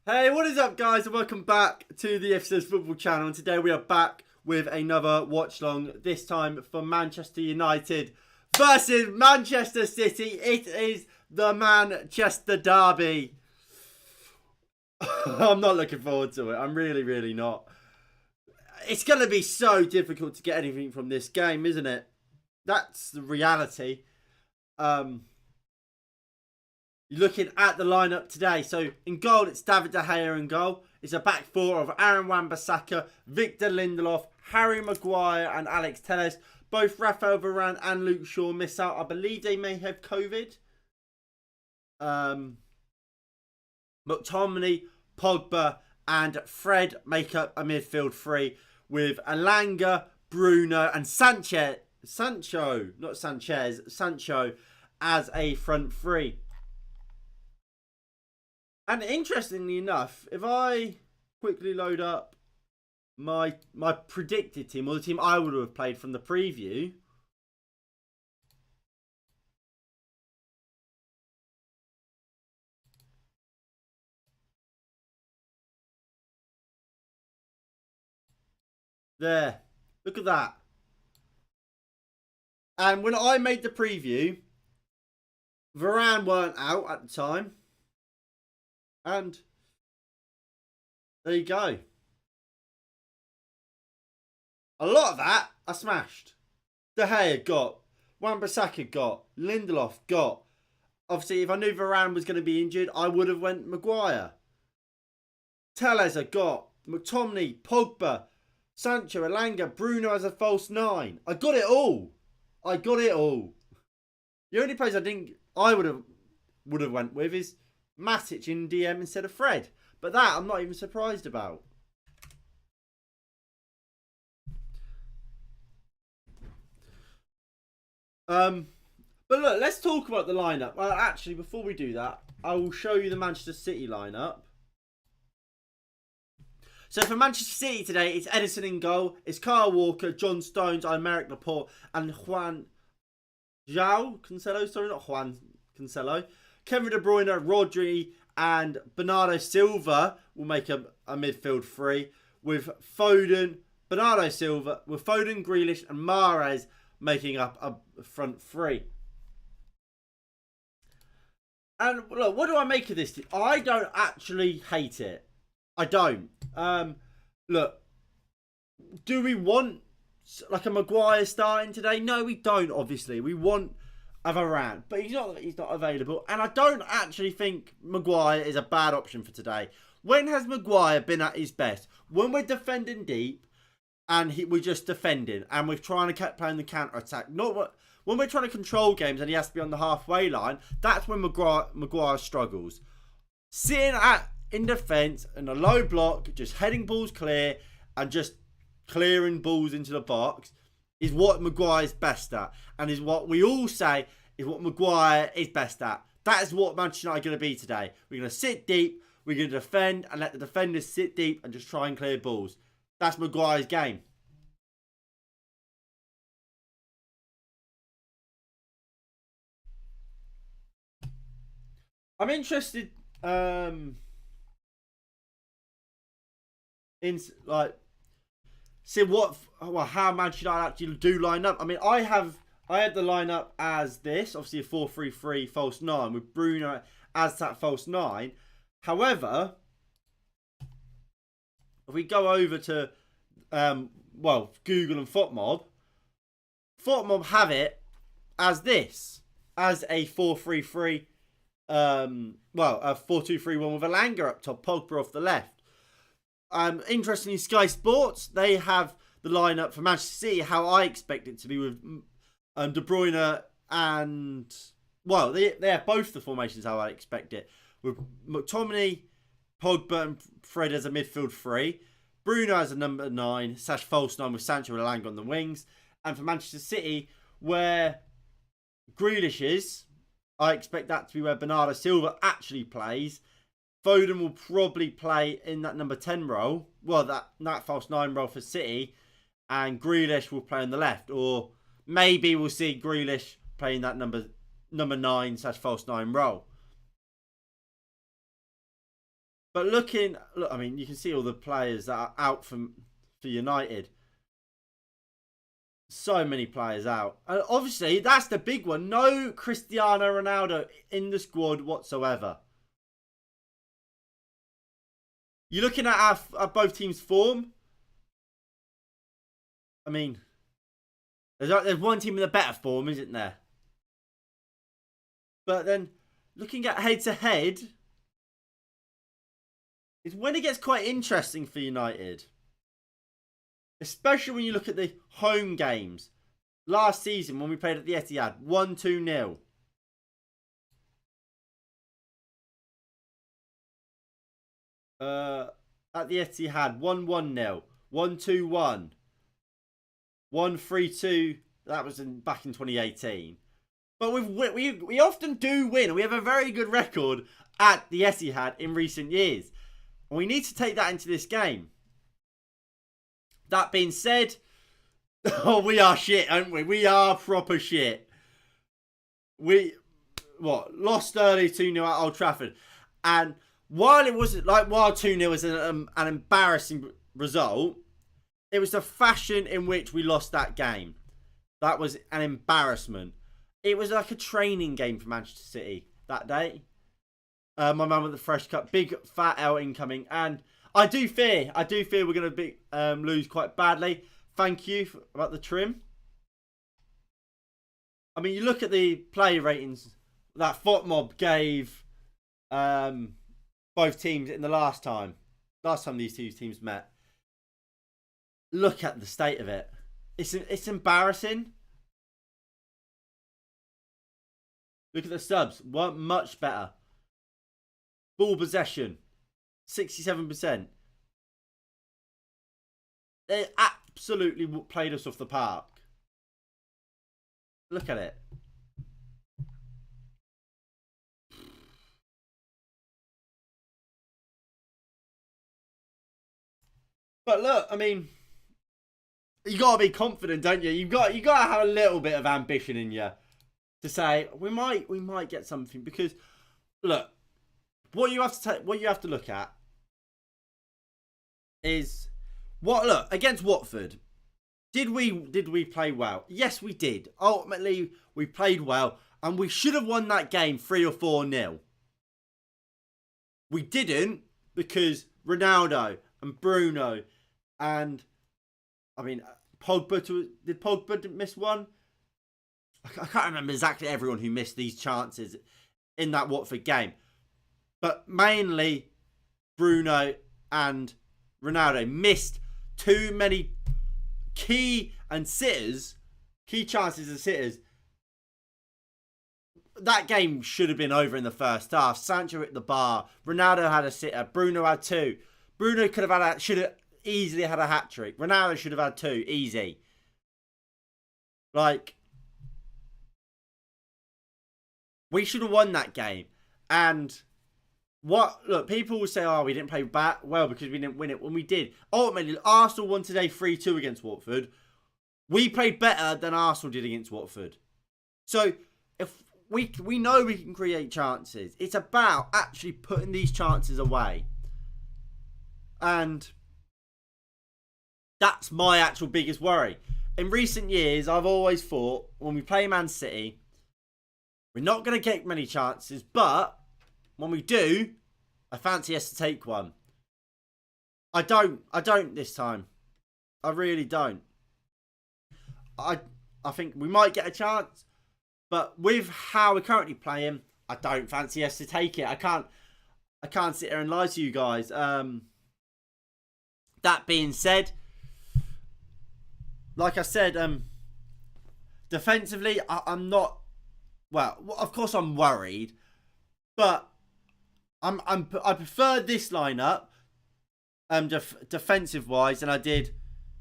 Hey, what is up, guys, and welcome back to the FC's Football Channel. And today we are back with another watch long, this time for Manchester United versus Manchester City. It is the Manchester Derby. I'm not looking forward to it. I'm really not. It's going to be so difficult to get anything from this game, isn't it? That's the reality. You're looking at the lineup today. So in goal, it's David De Gea in goal. It's a back four of Aaron Wan-Bissaka, Victor Lindelof, Harry Maguire and Alex Telles. Both Raphael Varane and Luke Shaw miss out. I believe they may have COVID. McTominay, Pogba and Fred make up a midfield three with Elanga, Bruno and Sancho as a front three. And interestingly enough, if I quickly load up my predicted team, or the team I would have played from the preview, there, look at that. And when I made the preview, Varane weren't out at the time. And there you go. A lot of that I smashed. De Gea got, Wan-Bissaka got, Lindelof got. Obviously, if I knew Varane was going to be injured, I would have went Maguire. Telles I got, McTominay, Pogba, Sancho, Elanga, Bruno as a false nine. I got it all. The only place I would have went with is Matic in DM instead of Fred. But that I'm not even surprised about. But look, let's talk about the lineup. Well, actually, before we do that, I will show you the Manchester City lineup. So for Manchester City today, it's Edison in goal. It's Kyle Walker, John Stones, Aymeric Laporte, and Juan Cancelo. Sorry, not Juan Cancelo. Kevin De Bruyne, Rodri, and Bernardo Silva will make a midfield three with Foden, Grealish, and Mahrez making up a front three. And look, what do I make of this team? I don't actually hate it. I don't. Look, do we want like a Maguire starting today? No, we don't. Obviously, we want a Varane, but he's not available, and I don't actually think Maguire is a bad option for today. When has Maguire been at his best? When we're defending deep, and we're just defending, and we're trying to keep playing the counter attack. Not when we're trying to control games, and he has to be on the halfway line. That's when Maguire struggles. Sitting in defence in a low block, just heading balls clear and just clearing balls into the box is what Maguire's best at, and is what we all say is what Maguire is best at. That is what Manchester United are going to be today. We're going to sit deep, we're going to defend and let the defenders sit deep and just try and clear balls. That's Maguire's game. I'm interested in see how Manchester United actually do line up. I mean, I had the lineup as this, obviously a 4-3-3 false 9 with Bruno as that false 9. However, if we go over to Google and FotMob have it as this, as a 4-3-3, a 4-2-3-1 with Elanga up top, Pogba off the left. Interestingly, Sky Sports, they have the lineup for Manchester City how I expect it to be with De Bruyne and, well, they have both the formations how I expect it. With McTominay, Pogba and Fred as a midfield three. Bruno as a number 9, / false 9 with Sancho and Elanga on the wings. And for Manchester City, where Grealish is, I expect that to be where Bernardo Silva actually plays. Foden will probably play in that number 10 role. Well, that false 9 role for City. And Grealish will play on the left. Or maybe we'll see Grealish playing that number 9 / false 9 role. But look, I mean, you can see all the players that are out for United. So many players out. And obviously, that's the big one. No Cristiano Ronaldo in the squad whatsoever. You're looking at our both teams' form. I mean, there's one team in the better form, isn't there? But then, looking at head-to-head, is when it gets quite interesting for United. Especially when you look at the home games. Last season, when we played at the Etihad, 1-2-0. At the Etihad, 1-1-0. 1-2-1. 1-3-2. That was back in 2018. But we often do win. We have a very good record at the Etihad in recent years. And we need to take that into this game. That being said, oh, we are shit, aren't we? We are proper shit. We lost early 2-0 at Old Trafford. And while 2-0 was an embarrassing result, it was the fashion in which we lost that game. That was an embarrassment. It was like a training game for Manchester City that day. My man with the fresh cut, big fat L incoming, and I do fear we're going to lose quite badly. Thank you about the trim. I mean, you look at the player ratings that FOTMob gave both teams in the last time these two teams met. Look at the state of it. It's embarrassing. Look at the subs. Weren't much better. Ball possession. 67%. They absolutely played us off the park. Look at it. But look, I mean, you gotta be confident, don't you? You gotta have a little bit of ambition in you to say we might get something, because look, what you have to look at is against Watford. Did we play well? Yes, we did. Ultimately, we played well, and we should have won that game 3 or 4-0. We didn't, because Ronaldo and Bruno and, I mean, did Pogba miss one? I can't remember exactly everyone who missed these chances in that Watford game. But mainly Bruno and Ronaldo missed too many key chances and sitters. That game should have been over in the first half. Sancho hit the bar. Ronaldo had a sitter. Bruno had 2. Bruno should have easily had a hat-trick. Ronaldo should have had 2. Easy. We should have won that game. And people will say, oh, we didn't play well because we didn't win it, when we did. Ultimately, Arsenal won today 3-2 against Watford. We played better than Arsenal did against Watford. So, if we know we can create chances, it's about actually putting these chances away. And that's my actual biggest worry. In recent years, I've always thought, when we play Man City, we're not going to get many chances, but when we do, I fancy us to take one. I don't this time. I really don't. I think we might get a chance, but with how we're currently playing, I don't fancy us to take it. I can't sit here and lie to you guys. That being said, like I said, defensively, I'm not. Well, of course I'm worried, but I prefer this lineup, defensive wise, than I did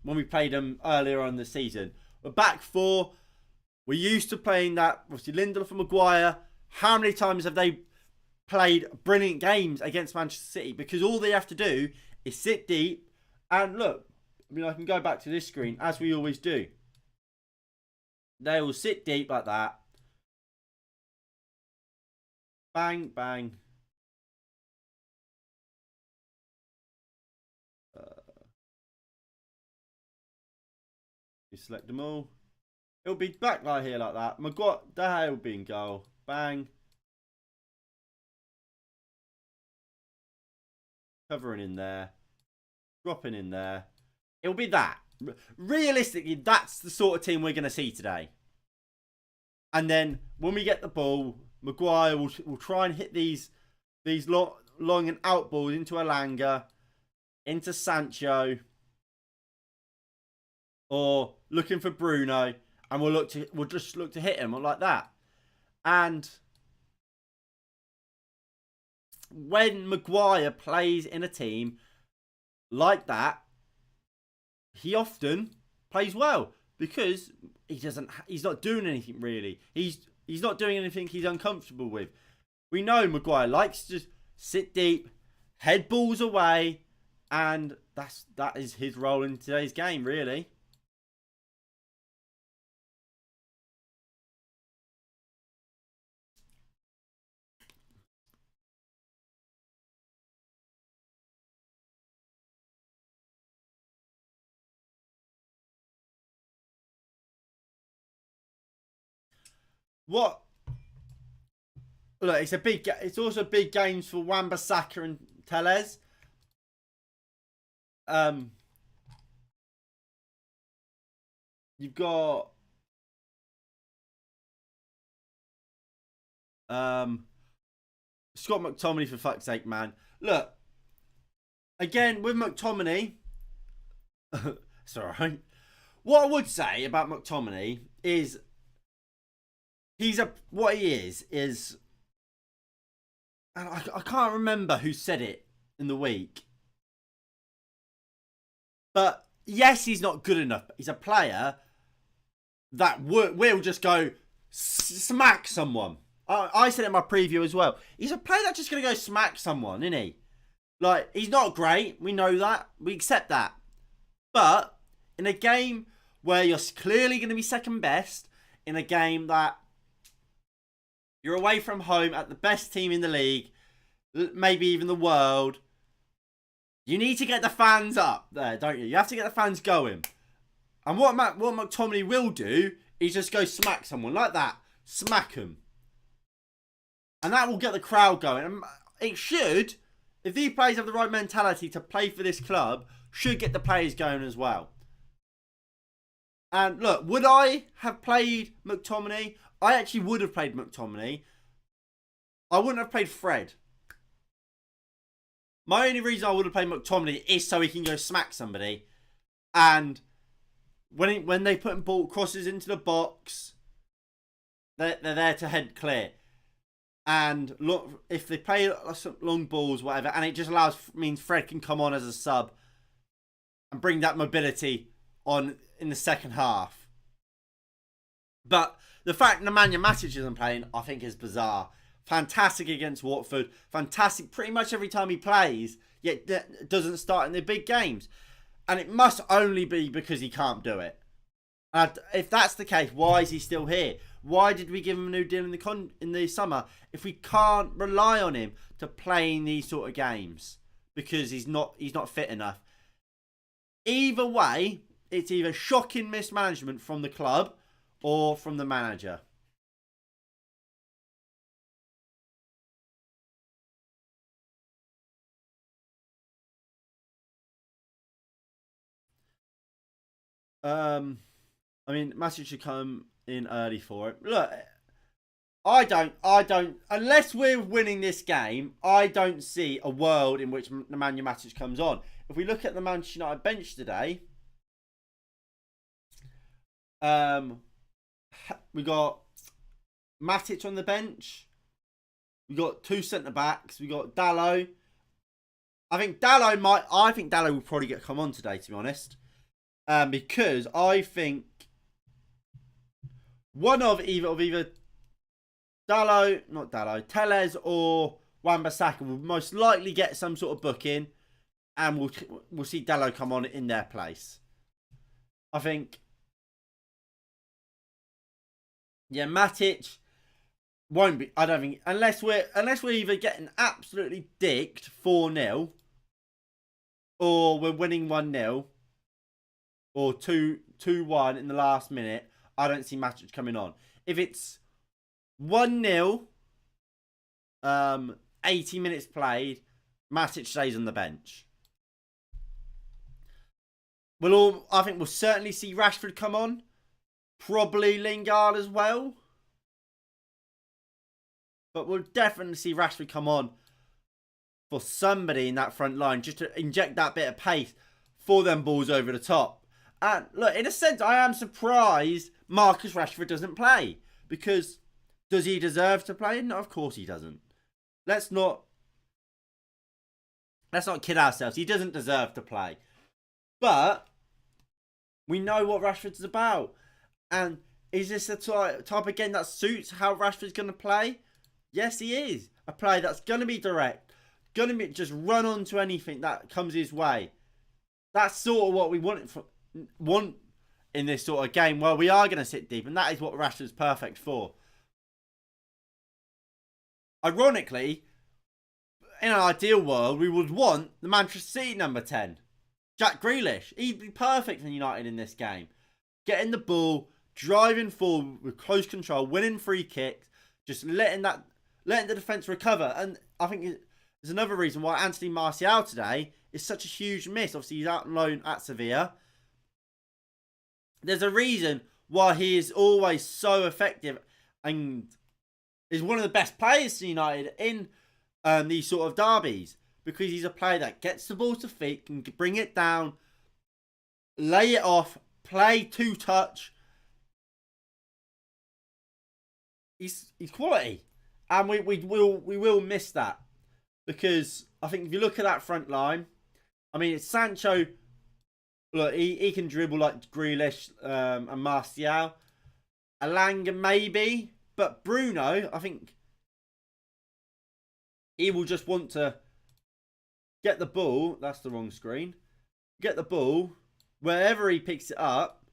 when we played them earlier on the season. We're back 4. We're used to playing that. Obviously, Lindelof and Maguire. How many times have they played brilliant games against Manchester City? Because all they have to do is sit deep and look. I mean, I can go back to this screen as we always do. They will sit deep like that. Bang, bang. We select them all. It'll be back right here like that. Maguire, De Gea will be in goal. Bang. Covering in there. Dropping in there. It'll be that. Realistically, that's the sort of team we're going to see today. And then when we get the ball, Maguire will try and hit these long and out balls into Elanga, into Sancho, or looking for Bruno, and we'll just look to hit him like that. And when Maguire plays in a team like that, he often plays well because he's not doing anything really. He's not doing anything he's uncomfortable with. We know Maguire likes to just sit deep, head balls away, and that is his role in today's game, really. What? Look, it's also big games for Wan-Bissaka and Telles. You've got Scott McTominay, for fuck's sake, man. Look, again with McTominay, it's alright. What I would say about McTominay is what he is. And I can't remember who said it in the week. But yes, he's not good enough. But he's a player that will just go smack someone. I said it in my preview as well. He's a player that's just going to go smack someone, isn't he? Like, he's not great. We know that. We accept that. But in a game where you're clearly going to be second best, in a game that you're away from home at the best team in the league, maybe even the world, you need to get the fans up there, don't you? You have to get the fans going. And what McTominay will do is just go smack someone like that. Smack them. And that will get the crowd going. And it should, if these players have the right mentality to play for this club, should get the players going as well. And look, would I have played McTominay? I actually would have played McTominay. I wouldn't have played Fred. My only reason I would have played McTominay is so he can go smack somebody. And when they put ball crosses into the box, they're there to head clear. And look, if they play some long balls, whatever, and it just means Fred can come on as a sub and bring that mobility on in the second half. But the fact Nemanja Matic isn't playing, I think, is bizarre. Fantastic against Watford. Fantastic pretty much every time he plays, yet doesn't start in the big games. And it must only be because he can't do it. And if that's the case, why is he still here? Why did we give him a new deal in the summer if we can't rely on him to play in these sort of games? Because he's not fit enough. Either way, it's either shocking mismanagement from the club or from the manager. I mean, Matic should come in early for it. Look, I don't, unless we're winning this game, I don't see a world in which Nemanja Matic comes on. If we look at the Manchester United bench today, we got Matic on the bench. We got two centre backs. We got Dalot. I think Dalot will probably come on today, to be honest. Because I think one of either Telles or Wan-Bissaka will most likely get some sort of booking, and we'll see Dalot come on in their place. I think, yeah, Matic won't be. I don't think unless we're either getting absolutely dicked 4-0 or we're winning 1-0. Or 2 2-1 in the last minute, I don't see Matic coming on. If it's 1-0, 80 minutes played, Matic stays on the bench. I think we'll certainly see Rashford come on. Probably Lingard as well. But we'll definitely see Rashford come on for somebody in that front line, just to inject that bit of pace for them balls over the top. And look, in a sense, I am surprised Marcus Rashford doesn't play. Because does he deserve to play? No, of course he doesn't. Let's not kid ourselves. He doesn't deserve to play. But we know what Rashford's about. And is this the type of game that suits how Rashford's going to play? Yes, he is. A player that's going to be direct. Going to be just run onto anything that comes his way. That's sort of what we want in this sort of game. Well, we are going to sit deep. And that is what Rashford's perfect for. Ironically, in an ideal world, we would want the Manchester City number 10. Jack Grealish. He'd be perfect for United in this game. Getting the ball, driving forward with close control, winning free kicks, just letting the defence recover. And I think there's another reason why Anthony Martial today is such a huge miss. Obviously, he's out on loan at Sevilla. There's a reason why he is always so effective and is one of the best players to United in these sort of derbies. Because he's a player that gets the ball to feet, can bring it down, lay it off, play two-touch. He's quality. And we will miss that. Because I think if you look at that front line, I mean, it's Sancho. Look, he can dribble like Grealish and Martial. Alanga maybe. But Bruno, I think he will just want to get the ball. That's the wrong screen. Get the ball wherever he picks it up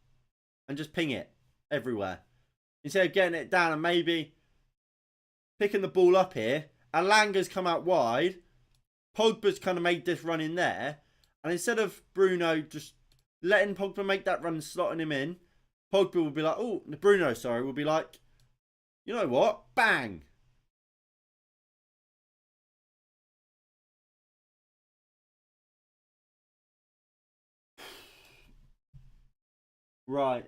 and just ping it everywhere. Instead of getting it down and maybe picking the ball up here. Alanga's come out wide. Pogba's kind of made this run in there. And instead of Bruno just letting Pogba make that run, slotting him in, Pogba will be like, Bruno, will be like, you know what? Bang. Right.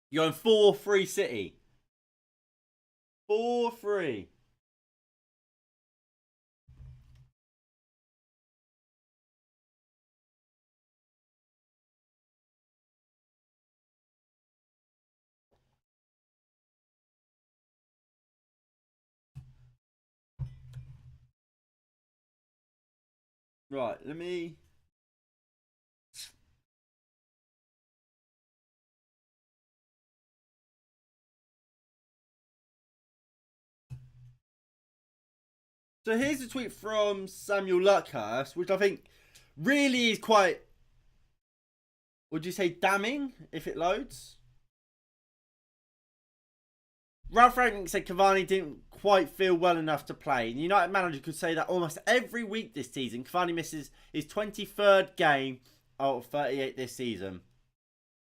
You're on 4-3 City. 4-3. Right, let me... So here's a tweet from Samuel Luckhurst, which I think really is quite, would you say, damning, if it loads? Ralph Rangnick said Cavani didn't quite feel well enough to play. And United manager could say that almost every week this season. Cavani misses his 23rd game out of 38 this season.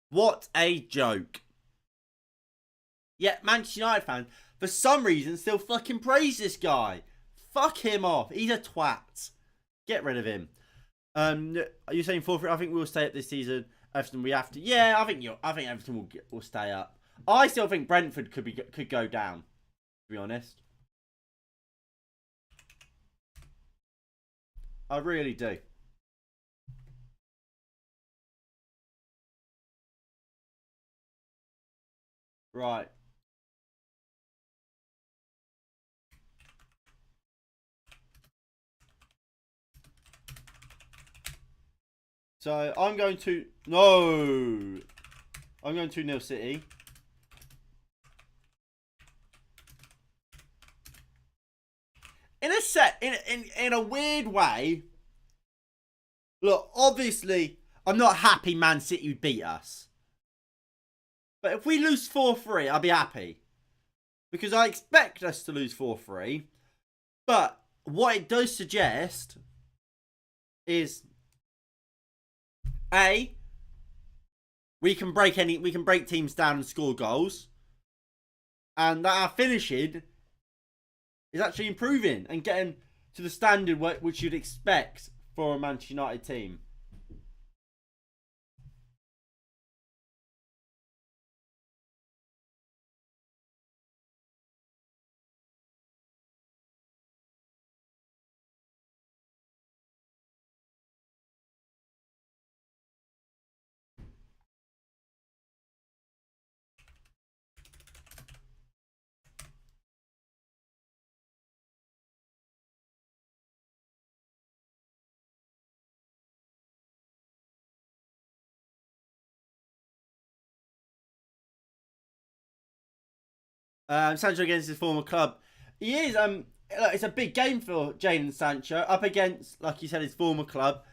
What a joke. Yet Manchester United fans, for some reason, still fucking praise this guy. Fuck him off. He's a twat. Get rid of him. Are you saying 4-3? I think we'll stay up this season. Everton, we have to. Yeah, I think Everton will stay up. I still think Brentford could go down, to be honest. I really do. Right. So I'm going to... No! I'm going to 2-0 City. In a weird way, look, obviously, I'm not happy Man City beat us. But if we lose 4-3, I'll be happy. because I expect us to lose 4-3. But what it does suggest is A, we can break teams down and score goals, and that our finishing is actually improving and getting to the standard which you'd expect for a Manchester United team. Sancho against his former club. He is. It's a big game for Jadon Sancho up against, like you said, his former club.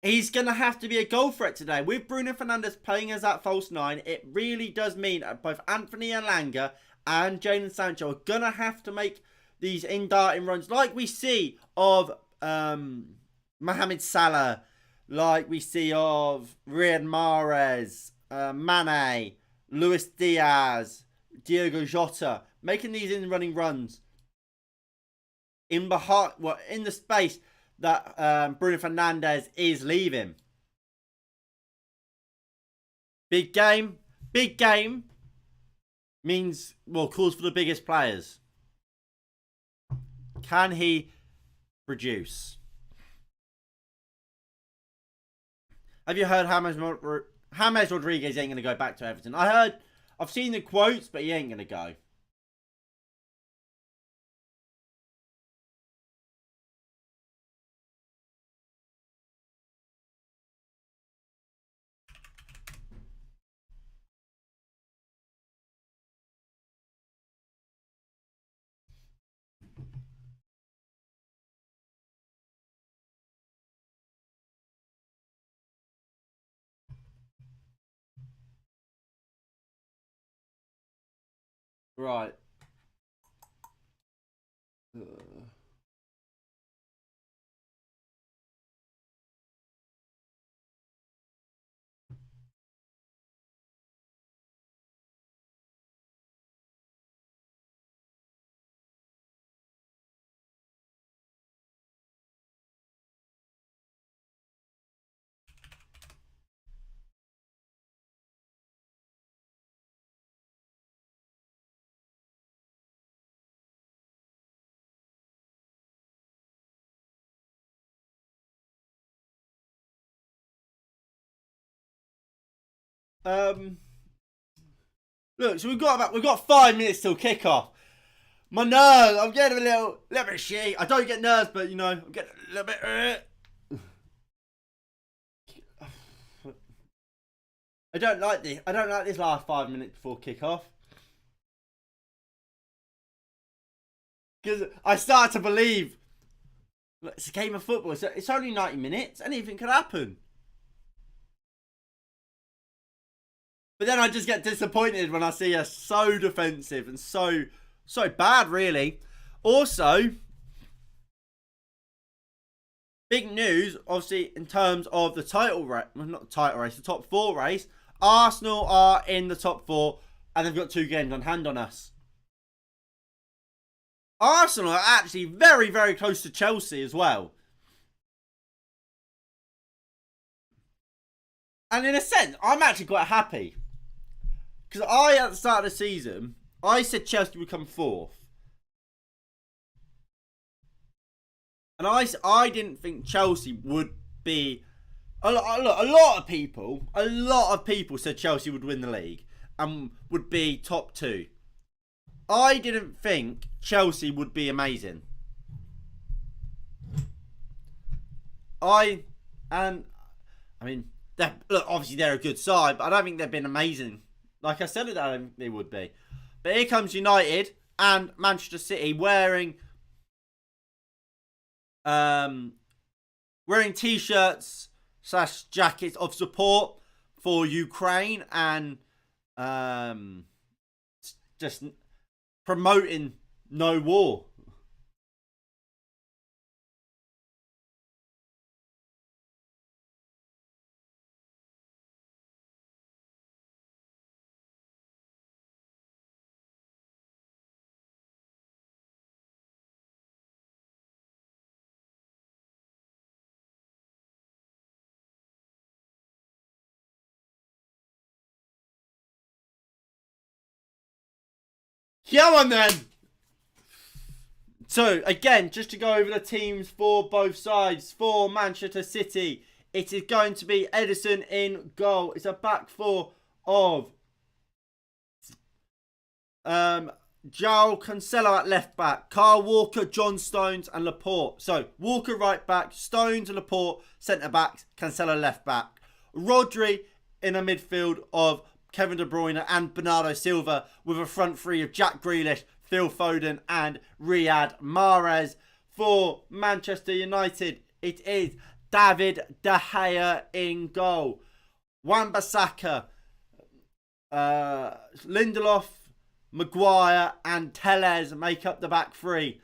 He's going to have to be a goal threat today. With Bruno Fernandes playing as that false 9, it really does mean that both Anthony Elanga and Jadon Sancho are going to have to make these in-darting runs like we see of Mohamed Salah, like we see of Riyad Mahrez, Mane, Luis Diaz, Diogo Jota, making these in-running runs in the space that Bruno Fernandes is leaving. Big game means, well, calls for the biggest players. Can he produce? Have you heard James Rodriguez ain't going to go back to Everton? I've seen the quotes, but he ain't going to go. Right. Look, so we've got 5 minutes till kickoff. My nerves, I'm getting a little bit shitty. I don't get nerves, but you know, I'm getting a little bit. I don't like this last 5 minutes before kickoff. Because I start to believe, look, it's a game of football. It's only 90 minutes. Anything could happen. But then I just get disappointed when I see us so defensive and so bad, really. Also, big news, obviously, in terms of the title race, well, not the title race, the top 4 race. Arsenal are in the top 4 and they've got 2 games on hand on us. Arsenal are actually very, very close to Chelsea as well. And in a sense, I'm actually quite happy. Because at the start of the season, I said Chelsea would come 4th. And I didn't think Chelsea would be... A lot of people said Chelsea would win the league and would be top 2. I didn't think Chelsea would be amazing. Obviously they're a good side, but I don't think they've been amazing. Like I said, I don't think they would be. But here comes United and Manchester City wearing t-shirts / jackets of support for Ukraine and just promoting no war. Come on then! So, again, just to go over the teams for both sides. For Manchester City, it is going to be Edison in goal. It's a back four of João Cancelo at left back, Kyle Walker, John Stones and Laporte. So, Walker right back, Stones and Laporte centre backs, Cancelo left back. Rodri in a midfield of Kevin De Bruyne and Bernardo Silva, with a front three of Jack Grealish, Phil Foden and Riyad Mahrez. For Manchester United, it is David De Gea in goal. Wan-Bissaka, Lindelof, Maguire and Telles make up the back three.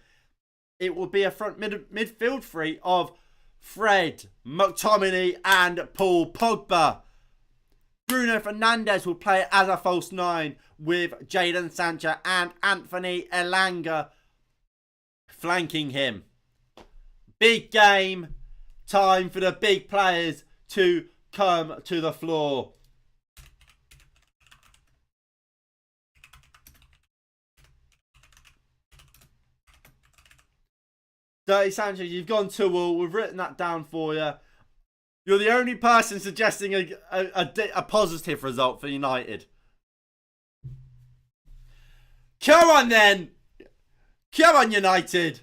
It will be a front midfield three of Fred, McTominay and Paul Pogba. Bruno Fernandes will play as a false nine, with Jadon Sancho and Anthony Elanga flanking him. Big game. Time for the big players to come to the floor. Dirty Sanchez, you've gone 2-all. We've written that down for you. You're the only person suggesting a positive result for United. Come on then. Come on, United.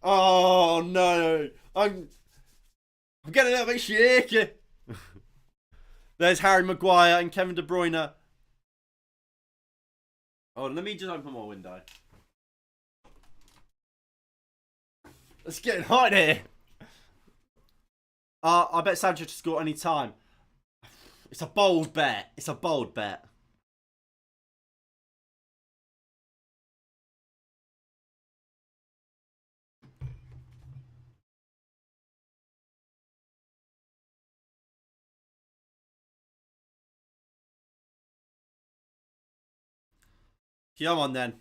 Oh no. I'm getting a little bit shaky. There's Harry Maguire and Kevin De Bruyne. Oh, let me just open my window. It's getting hot here. I bet Sancho to score any time. It's a bold bet. It's a bold bet. Come on then.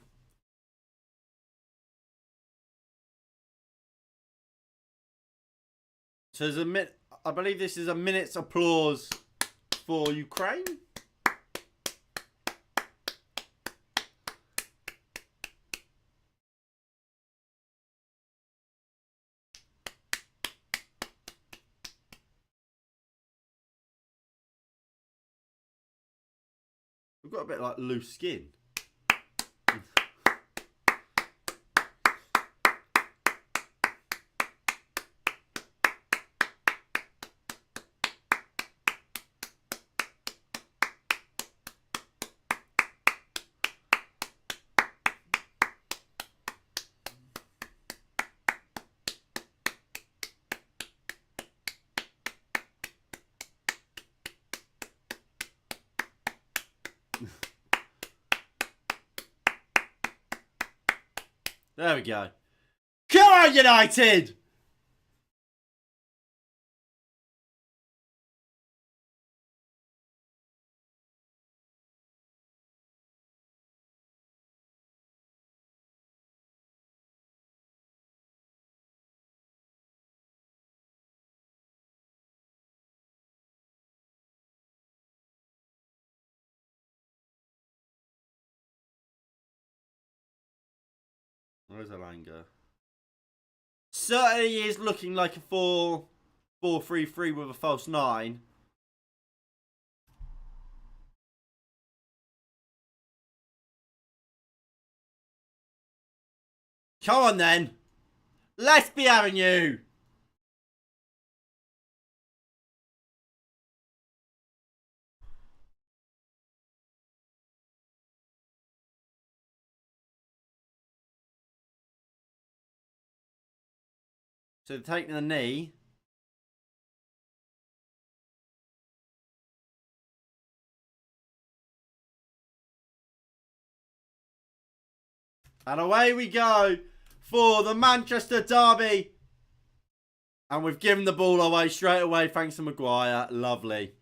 So there's I believe this is a minute's applause for Ukraine. We've got a bit like loose skin. There we go. Come on, United! Where's Elanga? Certainly is looking like a 4-4-3-3 with a false 9. Come on then. Let's be having you. So taking the knee. And away we go for the Manchester derby. And we've given the ball away straight away thanks to Maguire. Lovely.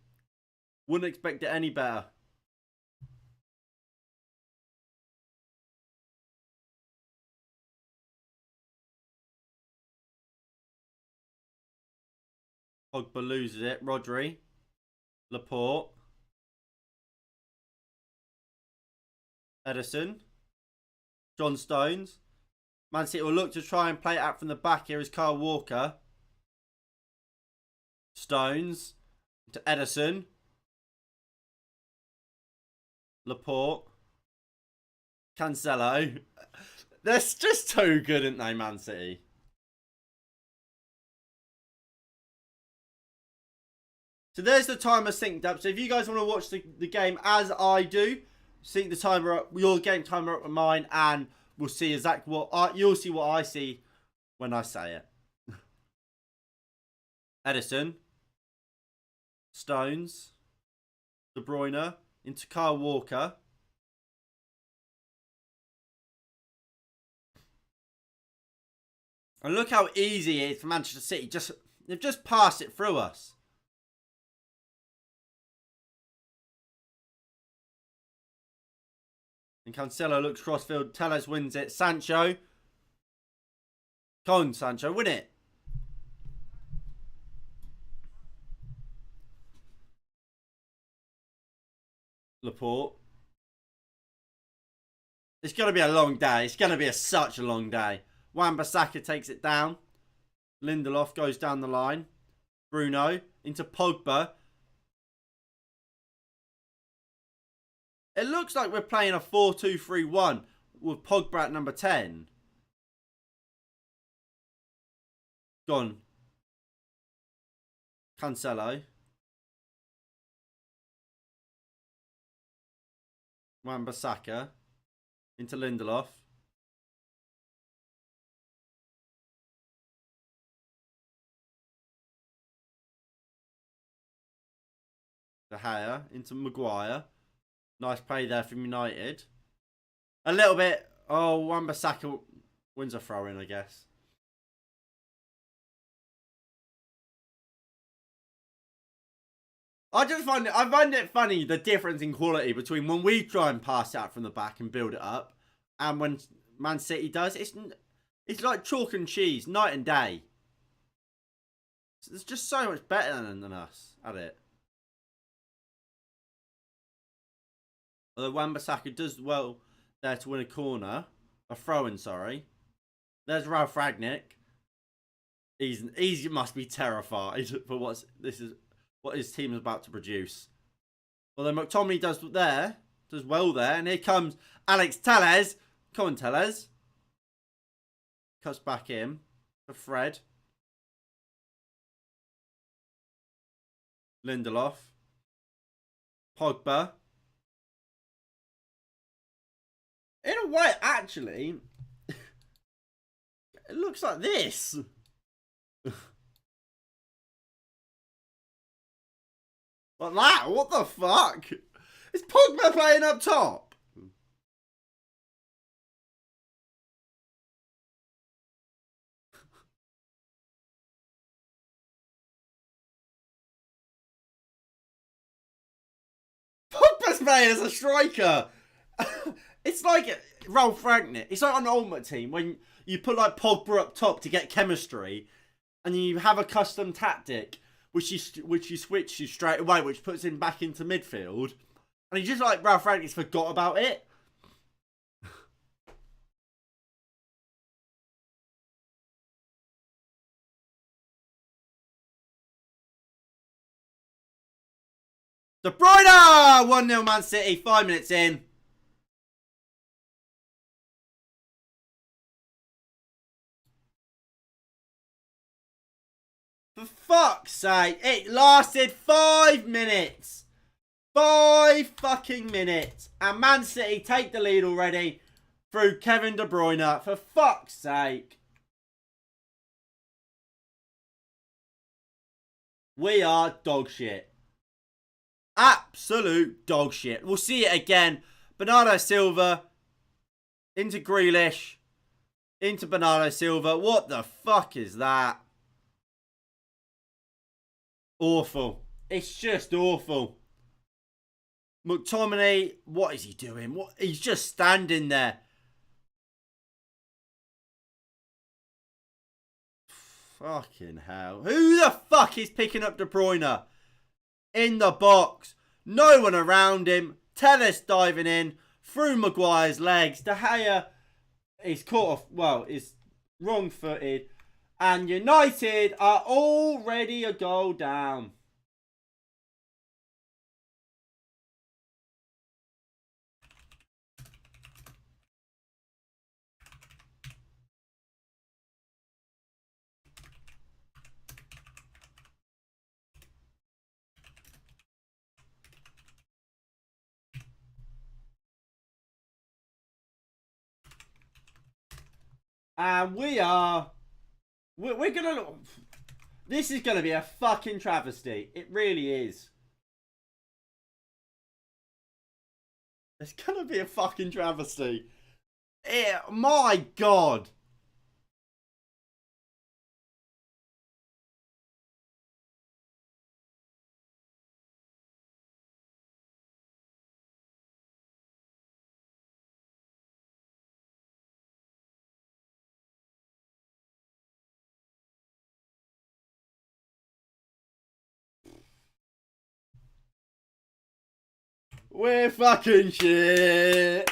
Wouldn't expect it any better. Pogba loses it. Rodri. Laporte. Ederson. John Stones. Man City will look to try and play it out from the back. Here is Kyle Walker. Stones. To Ederson. Laporte. Cancelo. They're just too good, aren't they, Man City? So there's the timer synced up. So if you guys want to watch the game as I do, sync the timer up, your game timer up with mine, and we'll see exactly you'll see what I see when I say it. Ederson. Stones. De Bruyne. Into Kyle Walker. And look how easy it is for Manchester City. They've just passed it through us. And Cancelo looks crossfield. Telles wins it. Sancho. Come on, Sancho. Win it. Laporte. It's going to be a long day. It's going to be such a long day. Wan-Bissaka takes it down. Lindelof goes down the line. Bruno into Pogba. It looks like we're playing a 4-2-3-1 with Pogba at number 10. Gone. Cancelo. Wan-Bissaka. Into Lindelof. De Gea into Maguire. Nice play there from United. A little bit. Oh, Wan-Bissaka wins a throw in, I guess. I find it funny, the difference in quality between when we try and pass it out from the back and build it up, and when Man City does. It's like chalk and cheese, night and day. It's just so much better than us at it. Although Wan-Bissaka does well there to win a corner. A throw-in, sorry. There's Ralph Rangnick. He must be terrified for what his team is about to produce. Although McTominay does well there. And here comes Alex Telles. Come on, Telles. Cuts back in for Fred. Lindelof. Pogba. In a way, actually, it looks like this. Like that? What the fuck? Is Pogba playing up top? Pogba's playing as a striker. It's like Ralph Rangnick. It's like an Ultimate Team when you put like Pogba up top to get chemistry, and you have a custom tactic which you switch to straight away, which puts him back into midfield, and he just like Ralph Rangnick's forgot about it. De Bruyne! 1-0 Man City, 5 minutes in. For fuck's sake, it lasted 5 minutes. 5 fucking minutes. And Man City take the lead already through Kevin De Bruyne. For fuck's sake. We are dog shit. Absolute dog shit. We'll see it again. Bernardo Silva Into Grealish. Into Bernardo Silva. What the fuck is that? Awful. It's just awful. McTominay, what is he doing? He's just standing there. Fucking hell. Who the fuck is picking up De Bruyne? In the box. No one around him. Telles diving in. Through Maguire's legs. De Gea is caught off. Well, is wrong-footed. And United are already a goal down. And we're gonna... This is gonna be a fucking travesty. It really is. It's gonna be a fucking travesty. My God. We're fucking shit.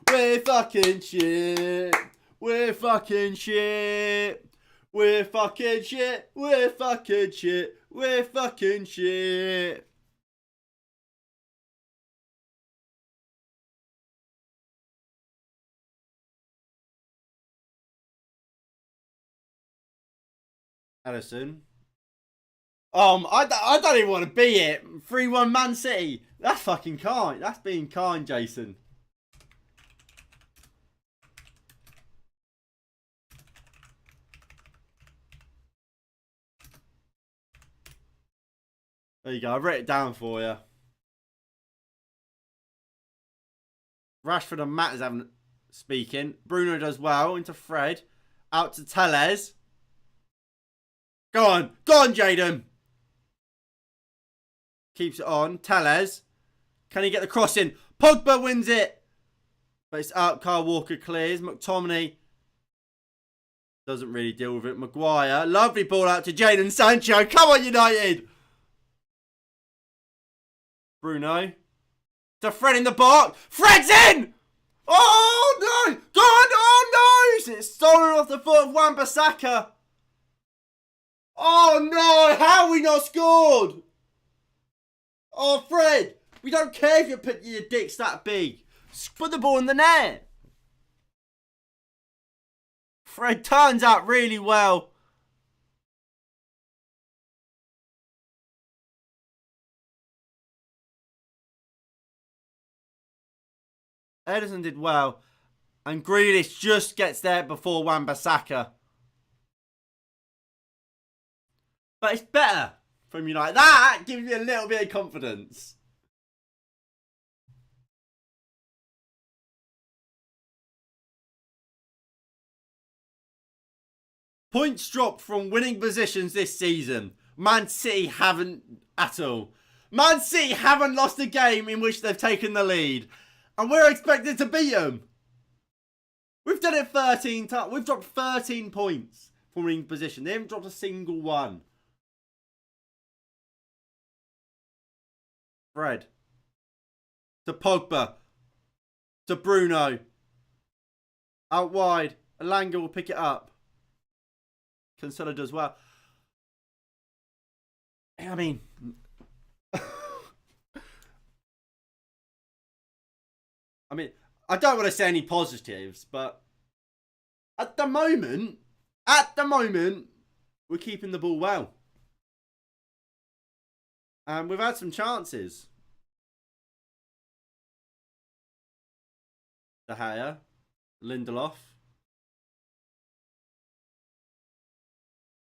We're fucking shit. We're fucking shit. We're fucking shit. We're fucking shit. We're fucking shit. Allison. I don't even want to be it. 3-1 Man City. That's fucking kind. That's being kind, Jason. There you go. I've written it down for you. Rashford and Matt is having speaking. Bruno does well. Into Fred. Out to Telles. Go on. Go on, Jaden. Keeps it on. Telles. Can he get the cross in? Pogba wins it. But it's out. Kyle Walker clears. McTominay doesn't really deal with it. Maguire. Lovely ball out to Jadon Sancho. Come on, United. Bruno. To Fred in the box. Fred's in! Oh, no. God, oh, no. It's stolen off the foot of Wan-Bissaka. Oh, no. How have we not scored? Oh, Fred, we don't care if you put your dicks that big. Just put the ball in the net. Fred turns out really well. Ederson did well. And Grealish just gets there before Wan-Bissaka. But it's better from United. That gives me a little bit of confidence. Points dropped from winning positions this season. Man City haven't at all. Man City haven't lost a game in which they've taken the lead. And we're expected to beat them. We've done it 13 times. We've dropped 13 points from winning position. They haven't dropped a single one. Fred. To Pogba. To Bruno. Out wide. Elanga will pick it up. Cancelo does well. I mean... I don't want to say any positives, but... At the moment, we're keeping the ball well. And we've had some chances. De Gea. Lindelof.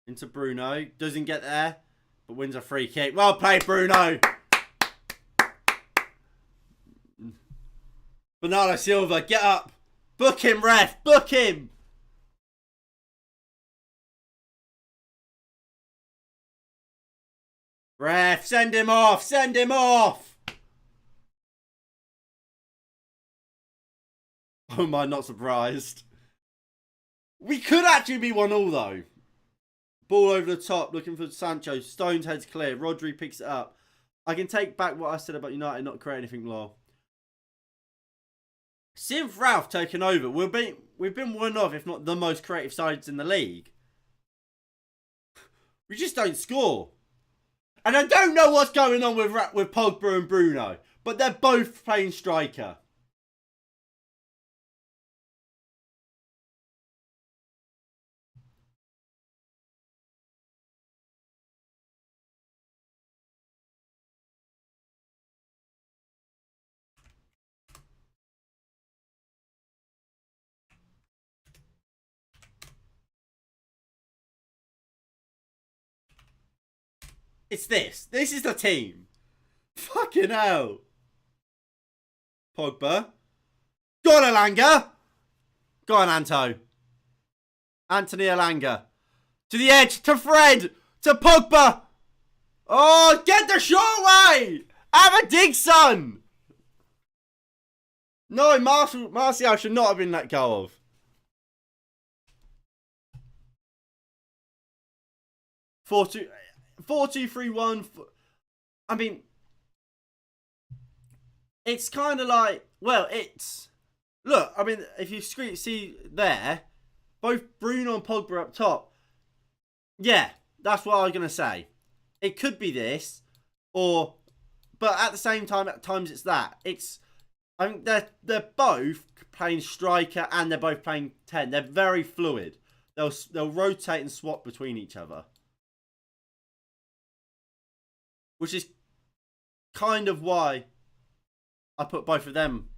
Into Bruno. Doesn't get there, but wins a free kick. Well played, Bruno. Bernardo Silva, get up. Book him, ref. Book him. Ref, send him off. Send him off. Oh my, not surprised. We could actually be 1-1 though. Ball over the top, looking for Sancho. Stones heads clear. Rodri picks it up. I can take back what I said about United not creating anything low. Synth Ralph taking over. We've been one of, if not the most creative sides in the league. We just don't score. And I don't know what's going on with Pogba and Bruno, but they're both playing striker. It's this. This is the team. Fucking hell. Pogba. Go on, Elanga. Go on, Anto. Anthony Elanga. To the edge. To Fred. To Pogba. Oh, get the shot away. Have a dig, son. No, Martial should not have been let go of. 4-2. 4-2-3-1. I mean, it's kind of like, well, it's, look, I mean, if you see there, both Bruno and Pogba up top. Yeah, that's what I was going to say. It could be this, or, but at the same time, at times it's that. It's, I think they're both playing striker and they're both playing 10. They're very fluid. They'll rotate and swap between each other. Which is kind of why I put both of them.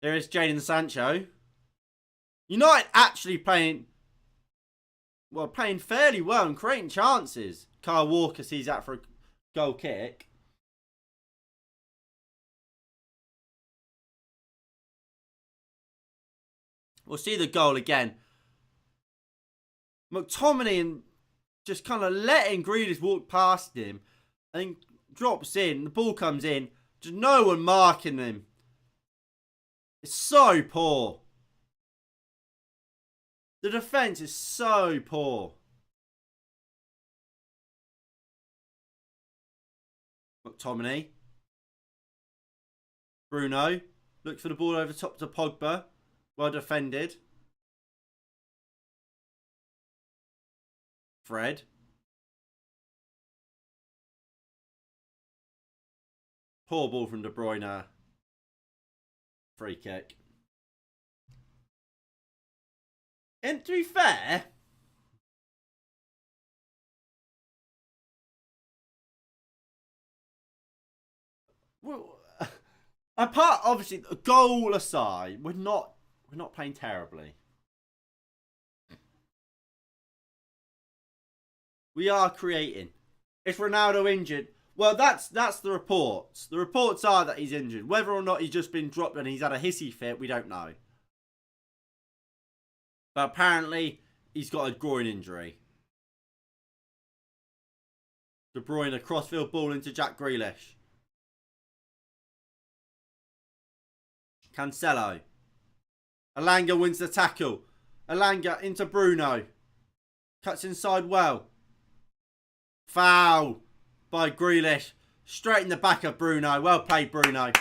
There is Jadon Sancho. United actually playing, well, playing fairly well and creating chances. Kyle Walker sees that for a goal kick. We'll see the goal again. McTominay and just kind of letting Grealish walk past him and drops in. The ball comes in. Just no one marking him. It's so poor. The defence is so poor. McTominay. Bruno. Looks for the ball over top to Pogba. Well defended. Fred. Poor ball from De Bruyne. Free kick. And to be fair, well, apart obviously a goal aside, we're not playing terribly. We are creating. Is Ronaldo injured? Well, that's the reports. The reports are that he's injured. Whether or not he's just been dropped and he's had a hissy fit, we don't know. But apparently, he's got a groin injury. De Bruyne, a crossfield ball into Jack Grealish. Cancelo. Elanga wins the tackle. Elanga into Bruno. Cuts inside well. Foul by Grealish. Straight in the back of Bruno. Well played, Bruno.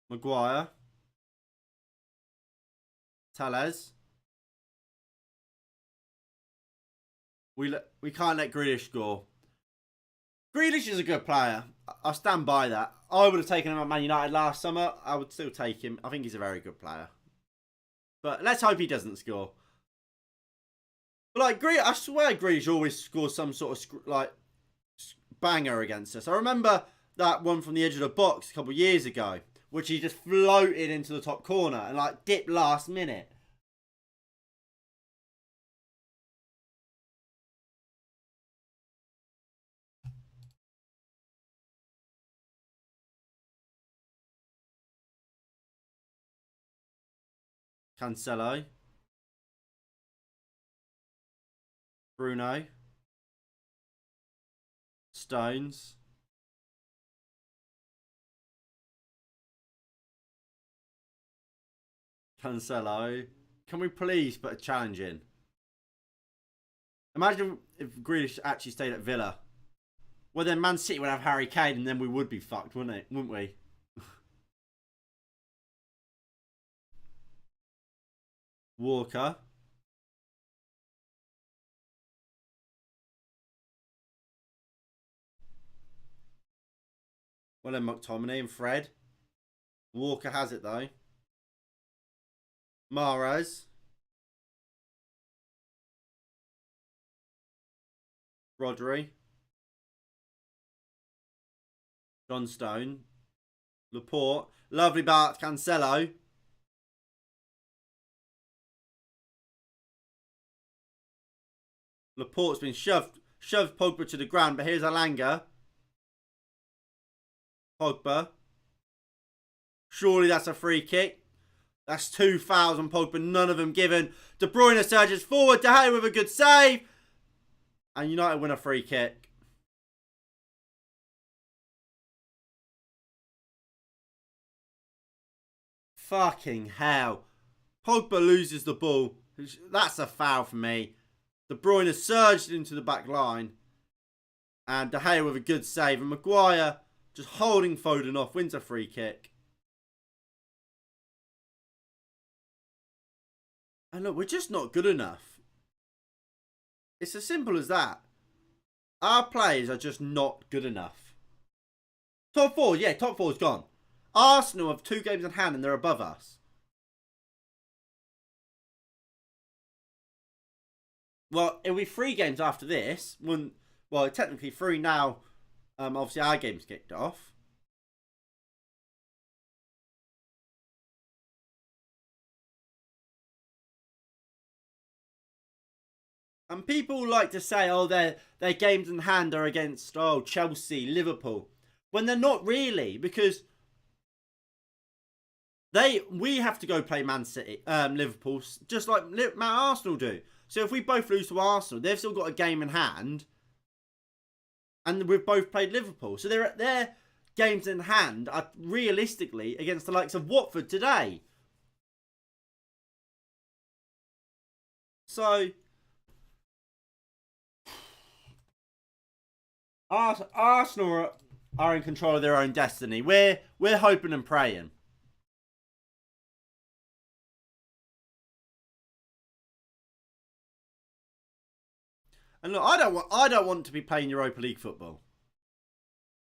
Maguire. Telles. We can't let Grealish score. Grealish is a good player. I'll stand by that. I would have taken him at Man United last summer. I would still take him. I think he's a very good player. But let's hope he doesn't score. But like I swear Grealish always scores some sort of like banger against us. I remember that one from the edge of the box a couple of years ago, which he just floated into the top corner and like dipped last minute. Cancelo. Bruno. Stones. Cancelo. Can we please put a challenge in? Imagine if Grealish actually stayed at Villa. Well, then Man City would have Harry Kane and then we would be fucked, wouldn't we? Walker. Well then McTominay and Fred. Walker has it though. Mahrez. Rodri. John Stone. Laporte. Lovely Bart Cancelo. Laporte's been shoved Pogba to the ground, but here's Alanga. Pogba. Surely that's a free kick. That's 2 fouls on Pogba, none of them given. De Bruyne surges forward, De Gea with a good save. And United win a free kick. Fucking hell. Pogba loses the ball. That's a foul for me. De Bruyne surged into the back line. And De Gea with a good save. And Maguire just holding Foden off. Wins a free kick. And look, we're just not good enough. It's as simple as that. Our players are just not good enough. Top 4, yeah, top 4's gone. Arsenal have 2 games in hand and they're above us. Well, it'll be 3 games after this. Well, technically 3 now. Obviously, our game's kicked off. And people like to say, oh, their games in hand are against, Chelsea, Liverpool. When they're not really, because we have to go play Man City, Liverpool, just like Arsenal do. So if we both lose to Arsenal, they've still got a game in hand. And we've both played Liverpool. So their games in hand are realistically against the likes of Watford today. So Arsenal are in control of their own destiny. We're hoping and praying. And look, I don't want to be playing Europa League football.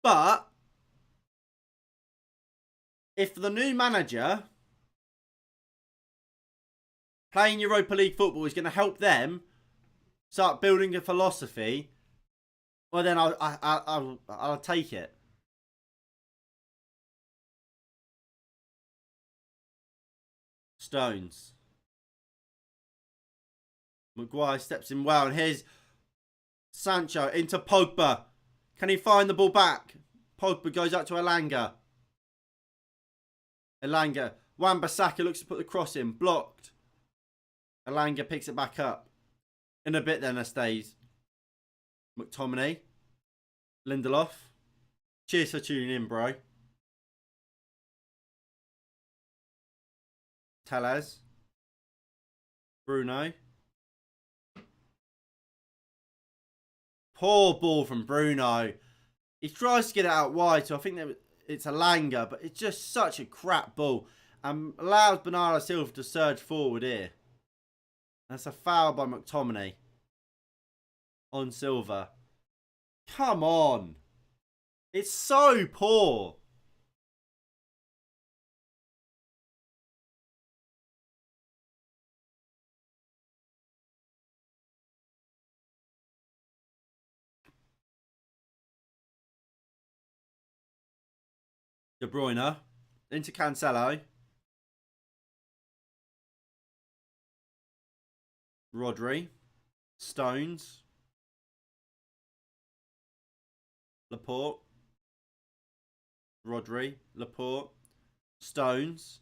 But if the new manager playing Europa League football is going to help them start building a philosophy, well then I'll take it. Stones. Maguire steps in well, and here's Sancho into Pogba. Can he find the ball back? Pogba goes out to Elanga. Wan-Bissaka looks to put the cross in. Blocked. Elanga picks it back up. In a bit then, it stays. McTominay. Lindelof. Cheers for tuning in, bro. Tellez. Bruno. Poor ball from Bruno. He tries to get it out wide, so I think that it's Elanga, but it's just such a crap ball. And allows Bernardo Silva to surge forward here. That's a foul by McTominay. on Silva. Come on. It's so poor. De Bruyne into Cancelo. Rodri. Stones. Laporte. Rodri. Laporte. Stones.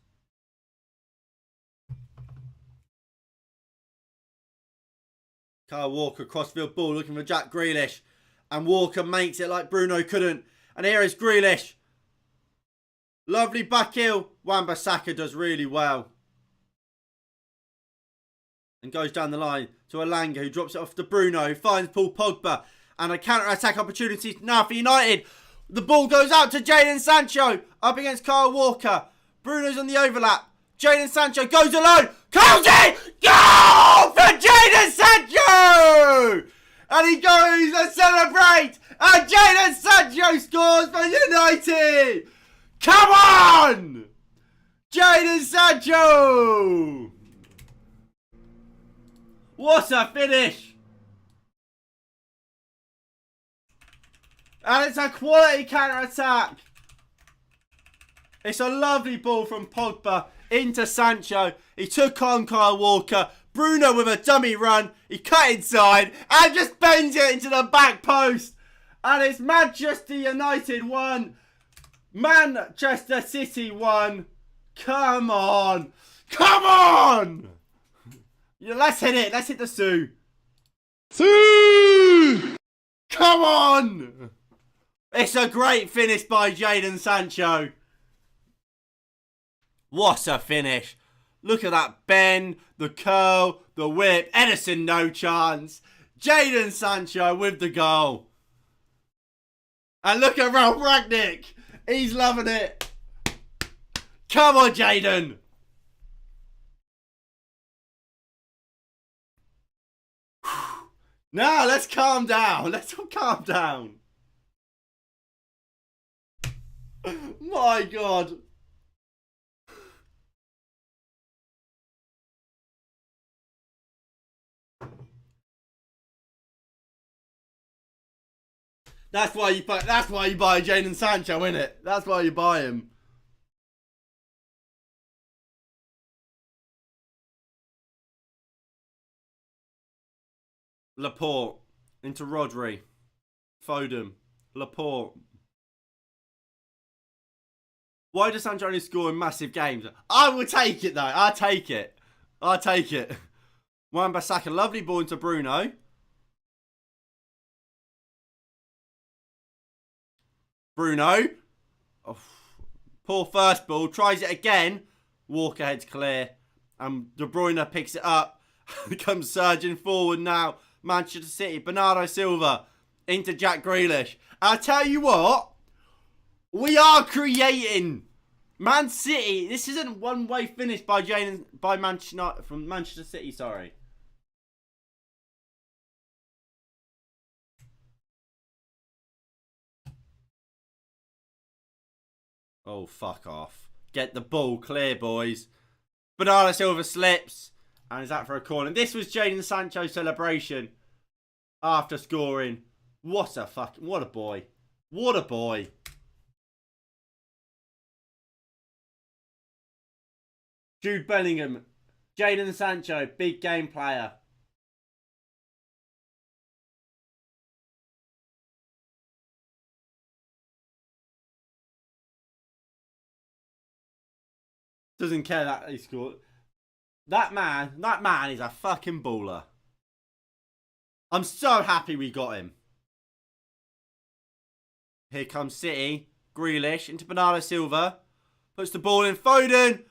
Kyle Walker, crossfield ball, looking for Jack Grealish. And Walker makes it like Bruno couldn't. And here is Grealish. Lovely back heel. Wan-Bissaka does really well. And goes down the line to Alanga, who drops it off to Bruno, who finds Paul Pogba. And a counter-attack opportunity now for United. The ball goes out to Jadon Sancho. Up against Kyle Walker. Bruno's on the overlap. Jadon Sancho goes alone. Curls it! Goal for Jadon Sancho! And he goes and celebrates. And Jadon Sancho scores for United! Come on! Jadon Sancho! What a finish! And it's a quality counter-attack. It's a lovely ball from Pogba into Sancho. He took on Kyle Walker. Bruno with a dummy run. He cut inside and just bends it into the back post. And it's Manchester United 1. Manchester City 1. Come on. Come on. Yeah, let's hit it. Let's hit the Sue. Sue. Come on. It's a great finish by Jadon Sancho. What a finish. Look at that bend, the curl, the whip. Edison, no chance. Jadon Sancho with the goal. And look at Ralph Rangnick. He's loving it. Come on, Jadon. Now, let's calm down. Let's all calm down. My God. That's why you buy Jadon Sancho, innit? That's why you buy him. Laporte into Rodri. Foden. Laporte. Why does Sancho only score in massive games? I will take it though. I'll take it. I'll take it. Wan-Bissaka, lovely ball into Bruno. Bruno. Oh, poor first ball. Tries it again. Walker heads clear. And De Bruyne picks it up. Comes surging forward now. Manchester City. Bernardo Silva. Into Jack Grealish. I'll tell you what. We are creating. Man City. This isn't one-way finish by Manchester City. Sorry. Oh, fuck off. Get the ball clear, boys. Bernardo Silva slips. And is that for a corner? This was Jadon Sancho's celebration. After scoring. What a boy. What a boy. Jude Bellingham. Jadon Sancho. Big game player. Doesn't care that he scored. That man is a fucking baller. I'm so happy we got him. Here comes City. Grealish into Bernardo Silva. Puts the ball in. Foden.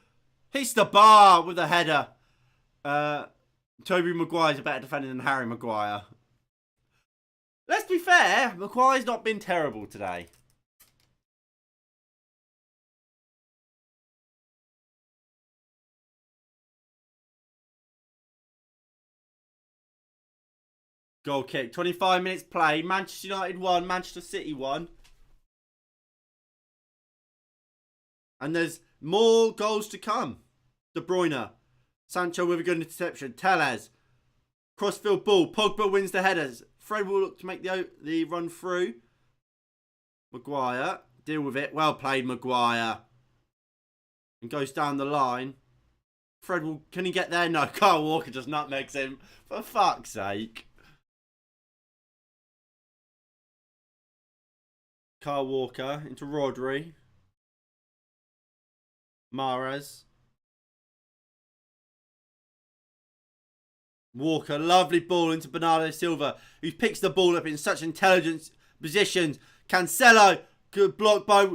Hits the bar with a header. Toby Maguire's a better defender than Harry Maguire. Let's be fair. Maguire's not been terrible today. Goal kick. 25 minutes play. Manchester United 1. Manchester City 1. And there's more goals to come. De Bruyne. Sancho with a good interception. Tellez. Crossfield ball. Pogba wins the headers. Fred will look to make the run through. Maguire. Deal with it. Well played, Maguire. And goes down the line. Fred will... Can he get there? No. Kyle Walker just nutmegs him. For fuck's sake. Kyle Walker into Rodri. Mahrez. Walker, lovely ball into Bernardo Silva, who picks the ball up in such intelligent positions. Cancelo, good block by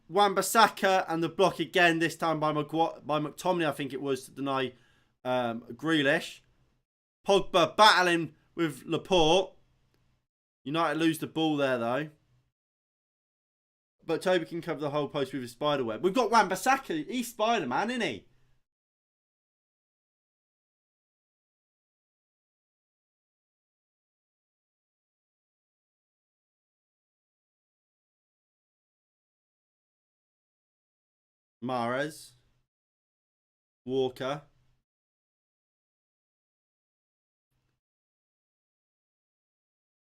Wan-Bissaka, and the block again, this time by McTominay, I think it was, to deny Grealish. Pogba battling with Laporte. United lose the ball there, though. But Toby can cover the whole post with his spider web. We've got Wan-Bissaka. He's Spider-Man, isn't he? Mahrez. Walker.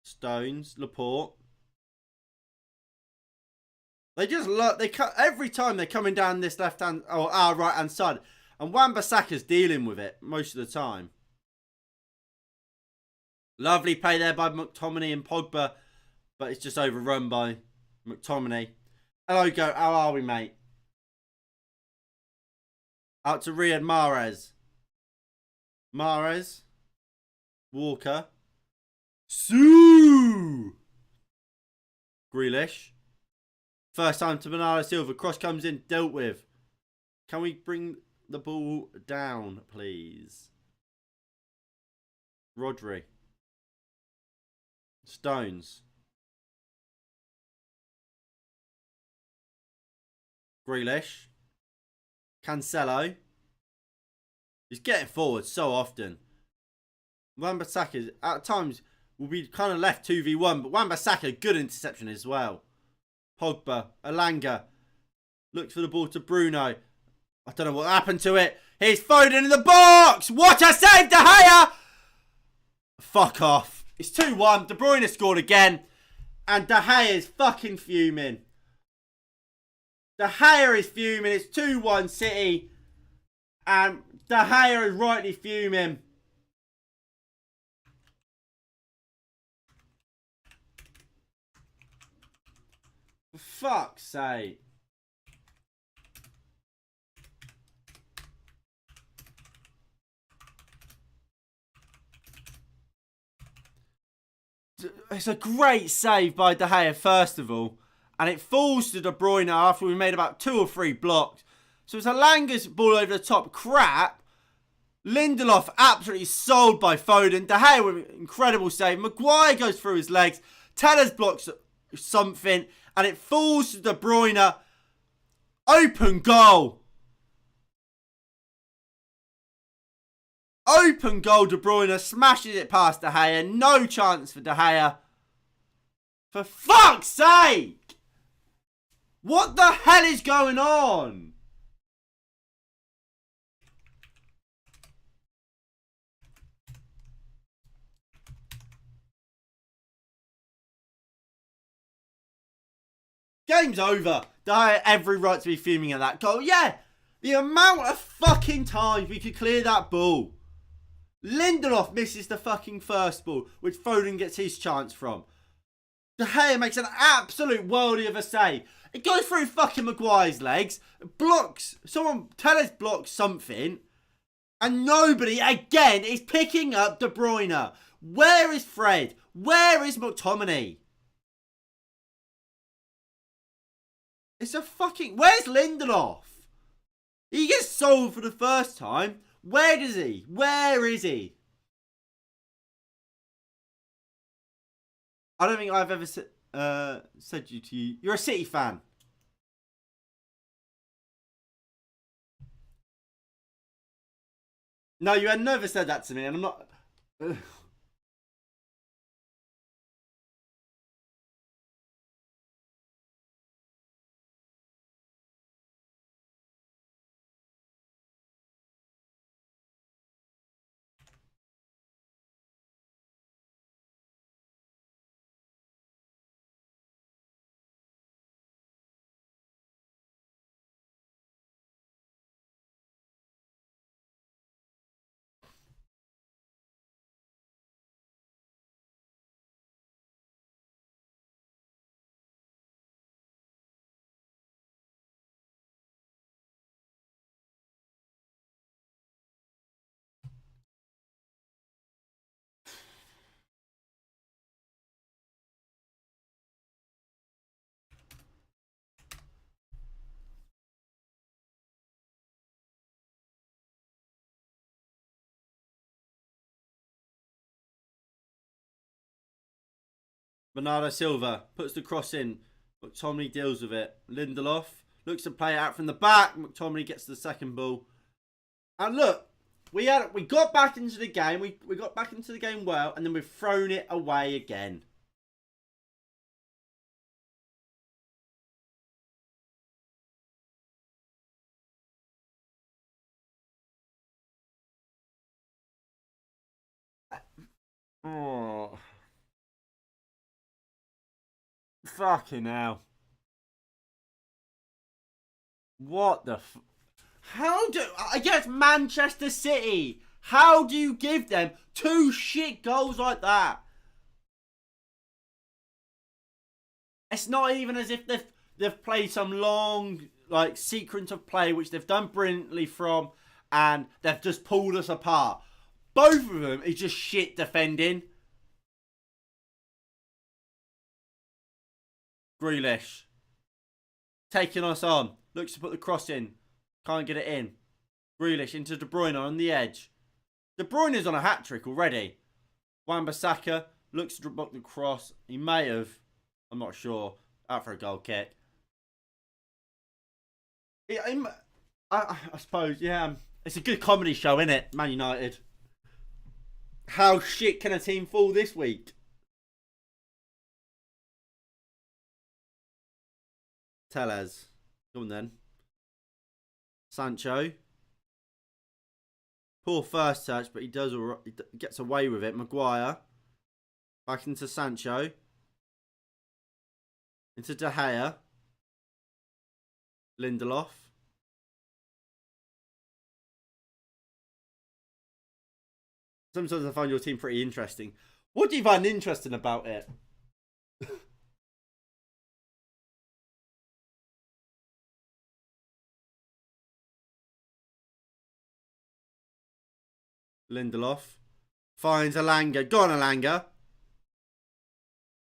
Stones. Laporte. They just look. They cut every time they're coming down this left hand or our right hand side, and Wan-Bissaka's dealing with it most of the time. Lovely play there by McTominay and Pogba, but it's just overrun by McTominay. Hello, go. How are we, mate? Out to Riyad Mahrez. Mahrez. Walker. Sue. Grealish. First time to Bernardo Silva. Cross comes in, dealt with. Can we bring the ball down, please? Rodri. Stones. Grealish. Cancelo. He's getting forward so often. Wan-Bissaka at times will be kind of left 2v1, but Wan-Bissaka, good interception as well. Pogba, Elanga, looks for the ball to Bruno. I don't know what happened to it. Here's Foden in the box. What a save, De Gea. Fuck off. It's 2-1. De Bruyne scored again. And De Gea is fucking fuming. De Gea is fuming. It's 2-1 City. And De Gea is rightly fuming. For fuck's sake. It's a great save by De Gea, first of all. And it falls to De Bruyne after we made about 2 or 3 blocks. So it's Elanga's ball over the top. Crap. Lindelof absolutely sold by Foden. De Gea with an incredible save. Maguire goes through his legs. Tellez blocks something. And it falls to De Bruyne. Open goal. Open goal, De Bruyne smashes it past De Gea. No chance for De Gea. For fuck's sake! What the hell is going on? Game's over. De Gea every right to be fuming at that goal. Yeah, the amount of fucking times we could clear that ball. Lindelof misses the fucking first ball, which Foden gets his chance from. De Gea makes an absolute worldie of a save. It goes through fucking Maguire's legs, blocks, someone, Tellez blocks something, and nobody, again, is picking up De Bruyne. Where is Fred? Where is McTominay? It's a fucking... Where's Lindelof? He gets sold for the first time. Where does he? Where is he? I don't think I've ever said you to you. You're a City fan. No, you had never said that to me, and I'm not... Bernardo Silva puts the cross in. McTominay deals with it. Lindelof looks to play it out from the back. McTominay gets the second ball. And look, we got back into the game. We got back into the game well, and then we've thrown it away again. Oh. Fucking hell. What the How do... Against Manchester City. How do you give them 2 shit goals like that? It's not even as if they've played some long, like, sequence of play, which they've done brilliantly from, and they've just pulled us apart. Both of them is just shit defending. Grealish. Taking us on. Looks to put the cross in. Can't get it in. Grealish into De Bruyne on the edge. De Bruyne is on a hat-trick already. Wan-Bissaka looks to block the cross. He may have. I'm not sure. Out for a goal kick. I suppose, yeah. It's a good comedy show, isn't it? Man United. How shit can a team fall this week? Tellez. Come on then. Sancho. Poor first touch, but he gets away with it. Maguire. Back into Sancho. Into De Gea. Lindelof. Sometimes I find your team pretty interesting. What do you find interesting about it? Lindelof. Finds Alanga. Go on, Alanga.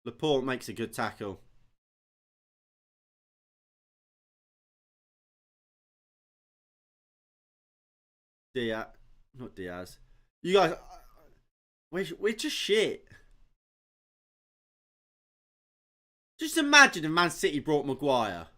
Laporte makes a good tackle. Diaz. Not Diaz. You guys... We're just shit. Just imagine if Man City brought Maguire.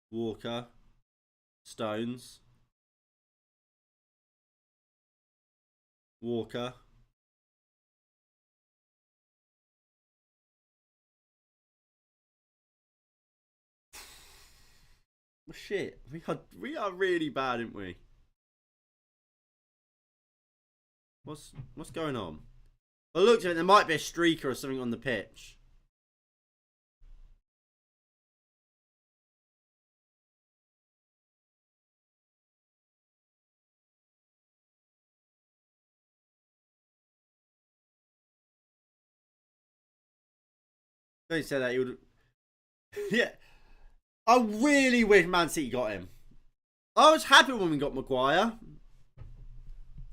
Walker. Stones. Walker. Shit, we are really bad, aren't we? What's going on? Well, look, there might be a streaker or something on the pitch. Don't say that. He would. Yeah. I really wish Man City got him. I was happy when we got Maguire.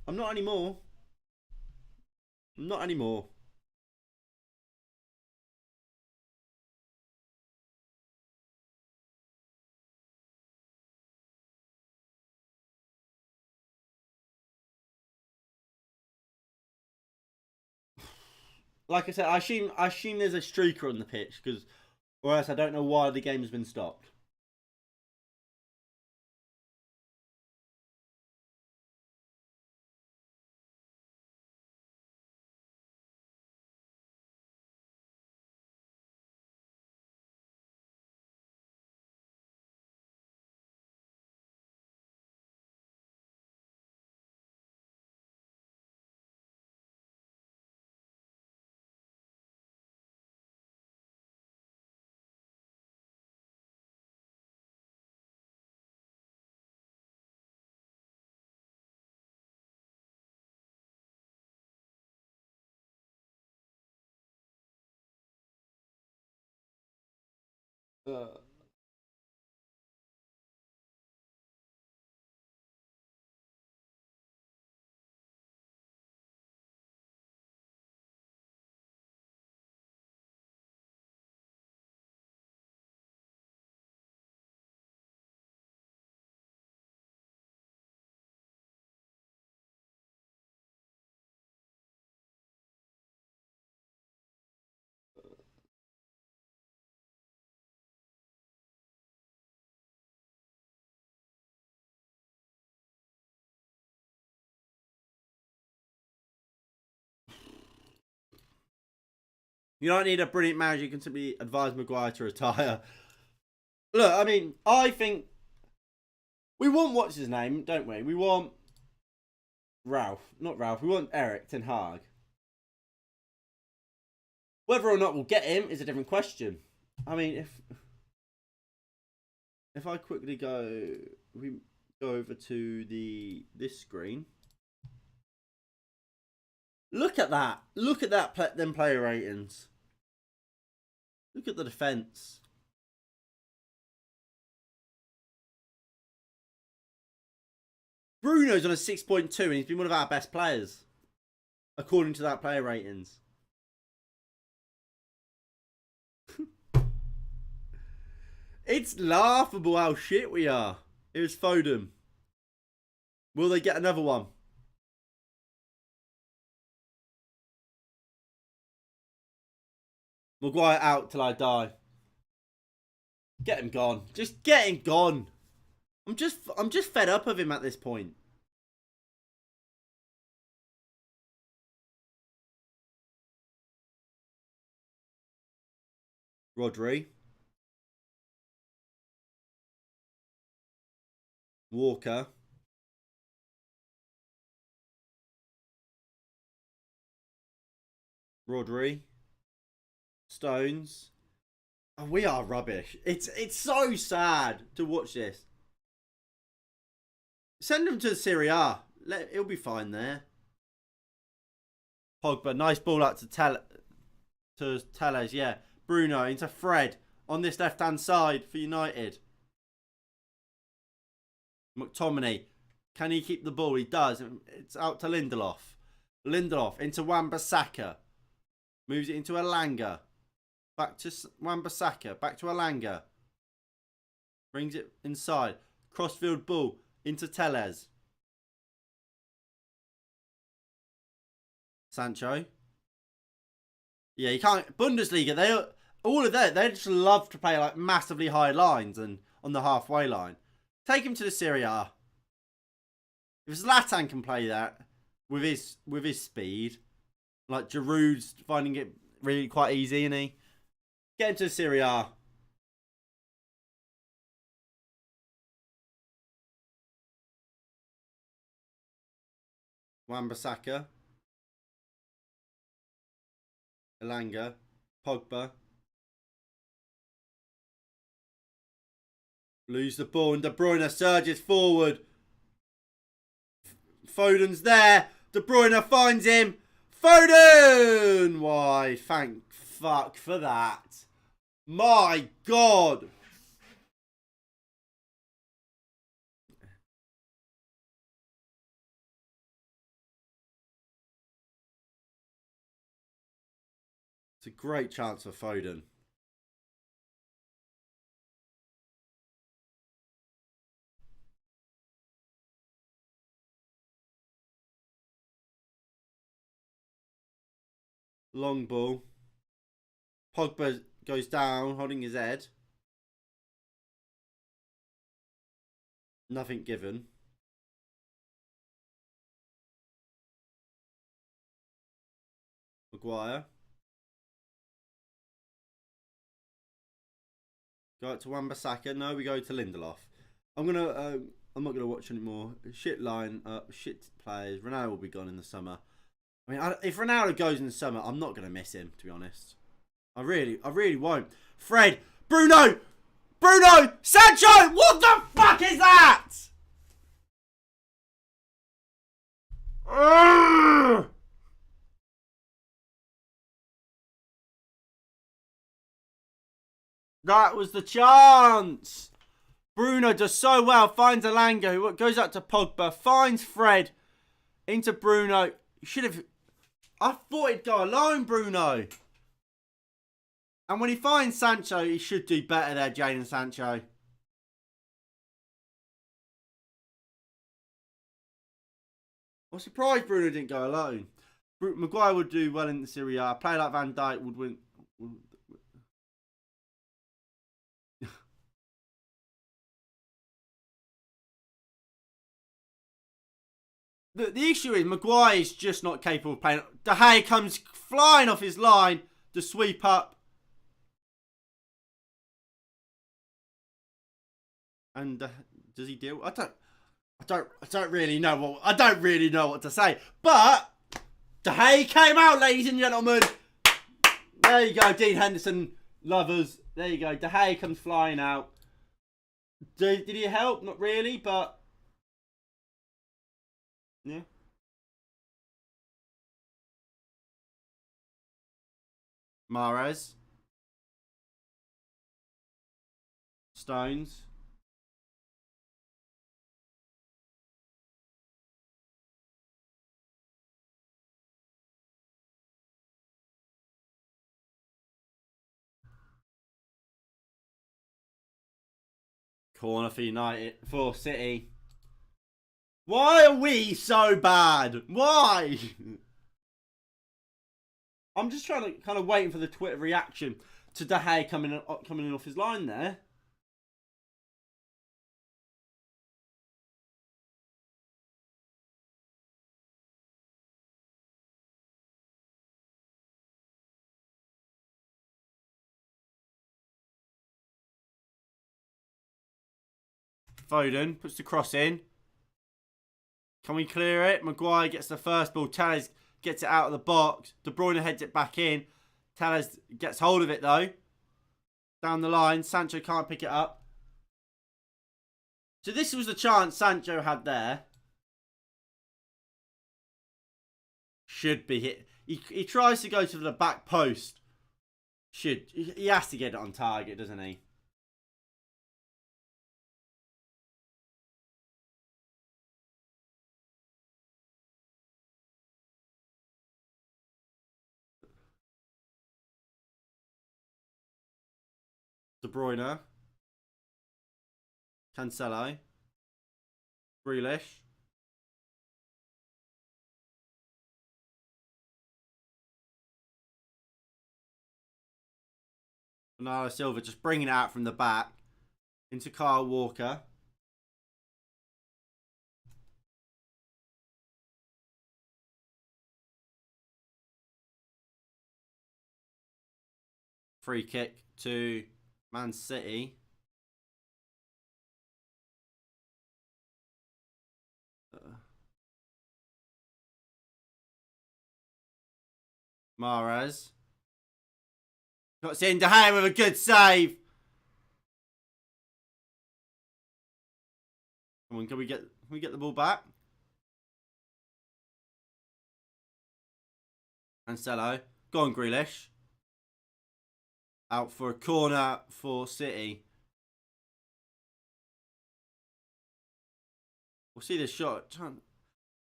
I'm not anymore. I'm not anymore. Like I said, I assume there's a streaker on the pitch, because, or else I don't know why the game's been stopped. Uh, You don't need a brilliant manager. You can simply advise Maguire to retire. Look, I mean, I think we want what's his name, don't we? We want Ralph, not Ralph. We want Eric Ten Hag. Whether or not we'll get him is a different question. I mean, if I quickly we go over to this screen. Look at that. Look at that. Them player ratings. Look at the defense. Bruno's on a 6.2 and he's been one of our best players, according to that player ratings. It's laughable how shit we are. Here's Foden. Will they get another one? Maguire out till I die. Get him gone. Just get him gone. I'm just fed up of him at this point. Rodri. Walker. Rodri. Stones. Oh, we are rubbish. It's so sad to watch this. Send him to Serie A. He'll be fine there. Pogba, nice ball out to Telles. Yeah, Bruno into Fred on this left-hand side for United. McTominay, can he keep the ball? He does. It's out to Lindelof. Lindelof into Wan-Bissaka. Moves it into Elanga. Back to Wan-Bissaka. Back to Elanga. Brings it inside. Crossfield ball into Telles. Sancho. Yeah, you can't. Bundesliga, they just love to play like massively high lines and on the halfway line. Take him to the Serie A. If Zlatan can play that with his speed, like Giroud's finding it really quite easy, isn't he? Get him to the Serie A. Wan-Bissaka. Elanga. Pogba. Lose the ball and De Bruyne surges forward. Foden's there. De Bruyne finds him. Foden! Why, thank fuck for that. My God. It's a great chance for Foden. Long ball. Pogba goes down, holding his head. Nothing given. Maguire. Go out to Wan-Bissaka. No, we go to Lindelof. I'm not gonna watch anymore. Shit line up, shit players. Ronaldo will be gone in the summer. I mean, if Ronaldo goes in the summer, I'm not gonna miss him, to be honest. I really won't. Fred, Bruno, Sancho. What the fuck is that? Urgh! That was the chance. Bruno does so well. Finds Elanga, who goes out to Pogba. Finds Fred. Into Bruno. Should have. I thought he'd go alone, Bruno. And when he finds Sancho, he should do better there, Jadon Sancho. I'm surprised Bruno didn't go alone. Maguire would do well in the Serie A. A player like Van Dijk would win. The issue is Maguire is just not capable of playing. De Gea comes flying off his line. The sweep up. And does he deal? I don't really know what to say. But De Gea came out, ladies and gentlemen. There you go, Dean Henderson lovers. There you go. De Gea comes flying out. Did he help? Not really, but yeah. Mahrez. Stones. Corner for United, for City. Why are we so bad? Why? I'm just trying to kind of waiting for the Twitter reaction to De Gea coming in off his line there. Foden puts the cross in. Can we clear it? Maguire gets the first ball. Telles gets it out of the box. De Bruyne heads it back in. Telles gets hold of it though. Down the line. Sancho can't pick it up. So this was the chance Sancho had there. Should be hit. He tries to go to the back post. He has to get it on target, doesn't he? De Bruyne. Cancelo. Grealish. Bernardo Silva just bringing it out from the back. Into Kyle Walker. Free kick to Man City. Mahrez. Got seen De Gea with a good save. Come on, can we get the ball back? Cancelo. Go on, Grealish. Out for a corner for City. We'll see this shot.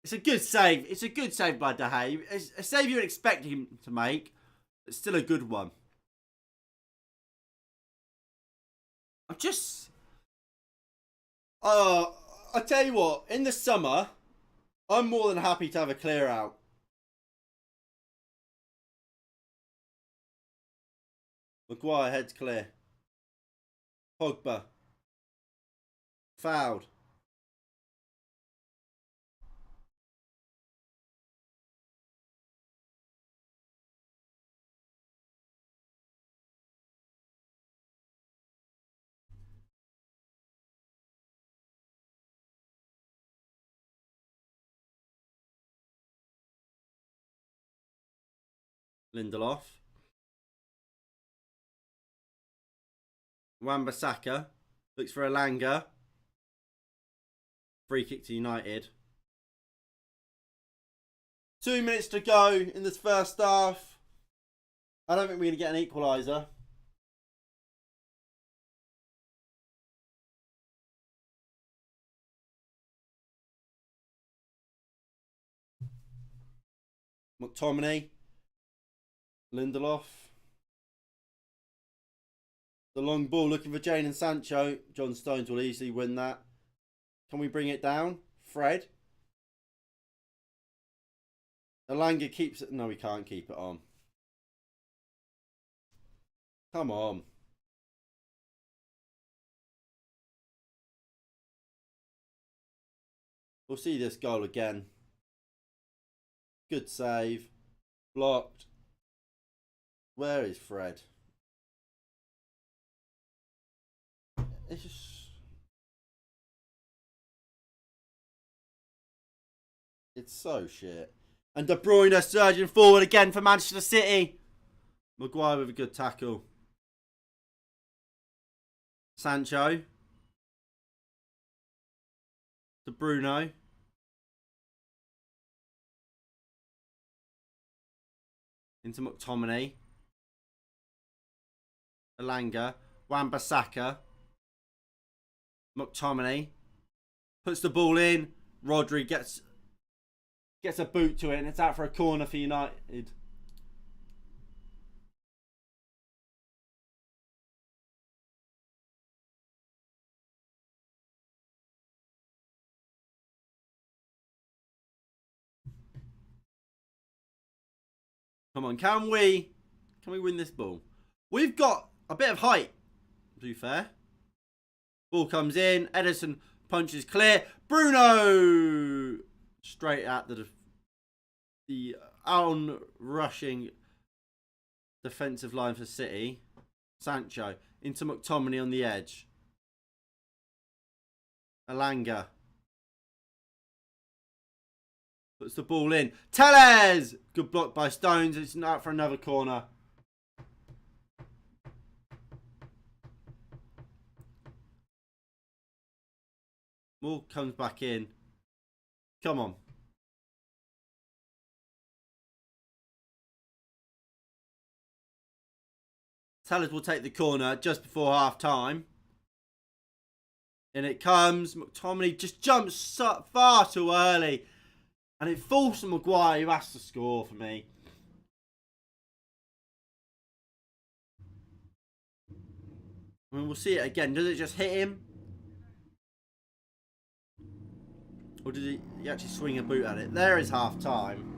It's a good save. It's a good save by De Gea. It's a save you would expect him to make. It's still a good one. I'm just... I tell you what. In the summer, I'm more than happy to have a clear out. Maguire heads clear. Pogba. Fouled. Lindelof. Wan-Bissaka looks for Elanga. Free kick to United. 2 minutes to go in this first half. I don't think we're going to get an equaliser. McTominay. Lindelof. The long ball looking for Jane and Sancho. John Stones will easily win that. Can we bring it down? Fred. Elanga keeps it. No, we can't keep it on. Come on. We'll see this goal again. Good save. Blocked. Where is Fred? It's just... It's so shit. And De Bruyne surging forward again for Manchester City. Maguire with a good tackle. Sancho. De Bruyne. Into McTominay. Elanga. Wan-Bissaka. McTominay. Puts the ball in. Rodri gets a boot to it and it's out for a corner for United. Come on, can we win this ball? We've got a bit of height, to be fair. Ball comes in, Ederson punches clear. Bruno! Straight at the on-rushing defensive line for City. Sancho into McTominay on the edge. Elanga. Puts the ball in. Tellez! Good block by Stones. It's out for another corner. Moore comes back in. Come on. Tellez will take the corner just before half time. In it comes. McTominay just jumps far too early. And it falls to Maguire, who has to score for me. I mean, we'll see it again. Does it just hit him? Or did he actually swing a boot at it? There is half time.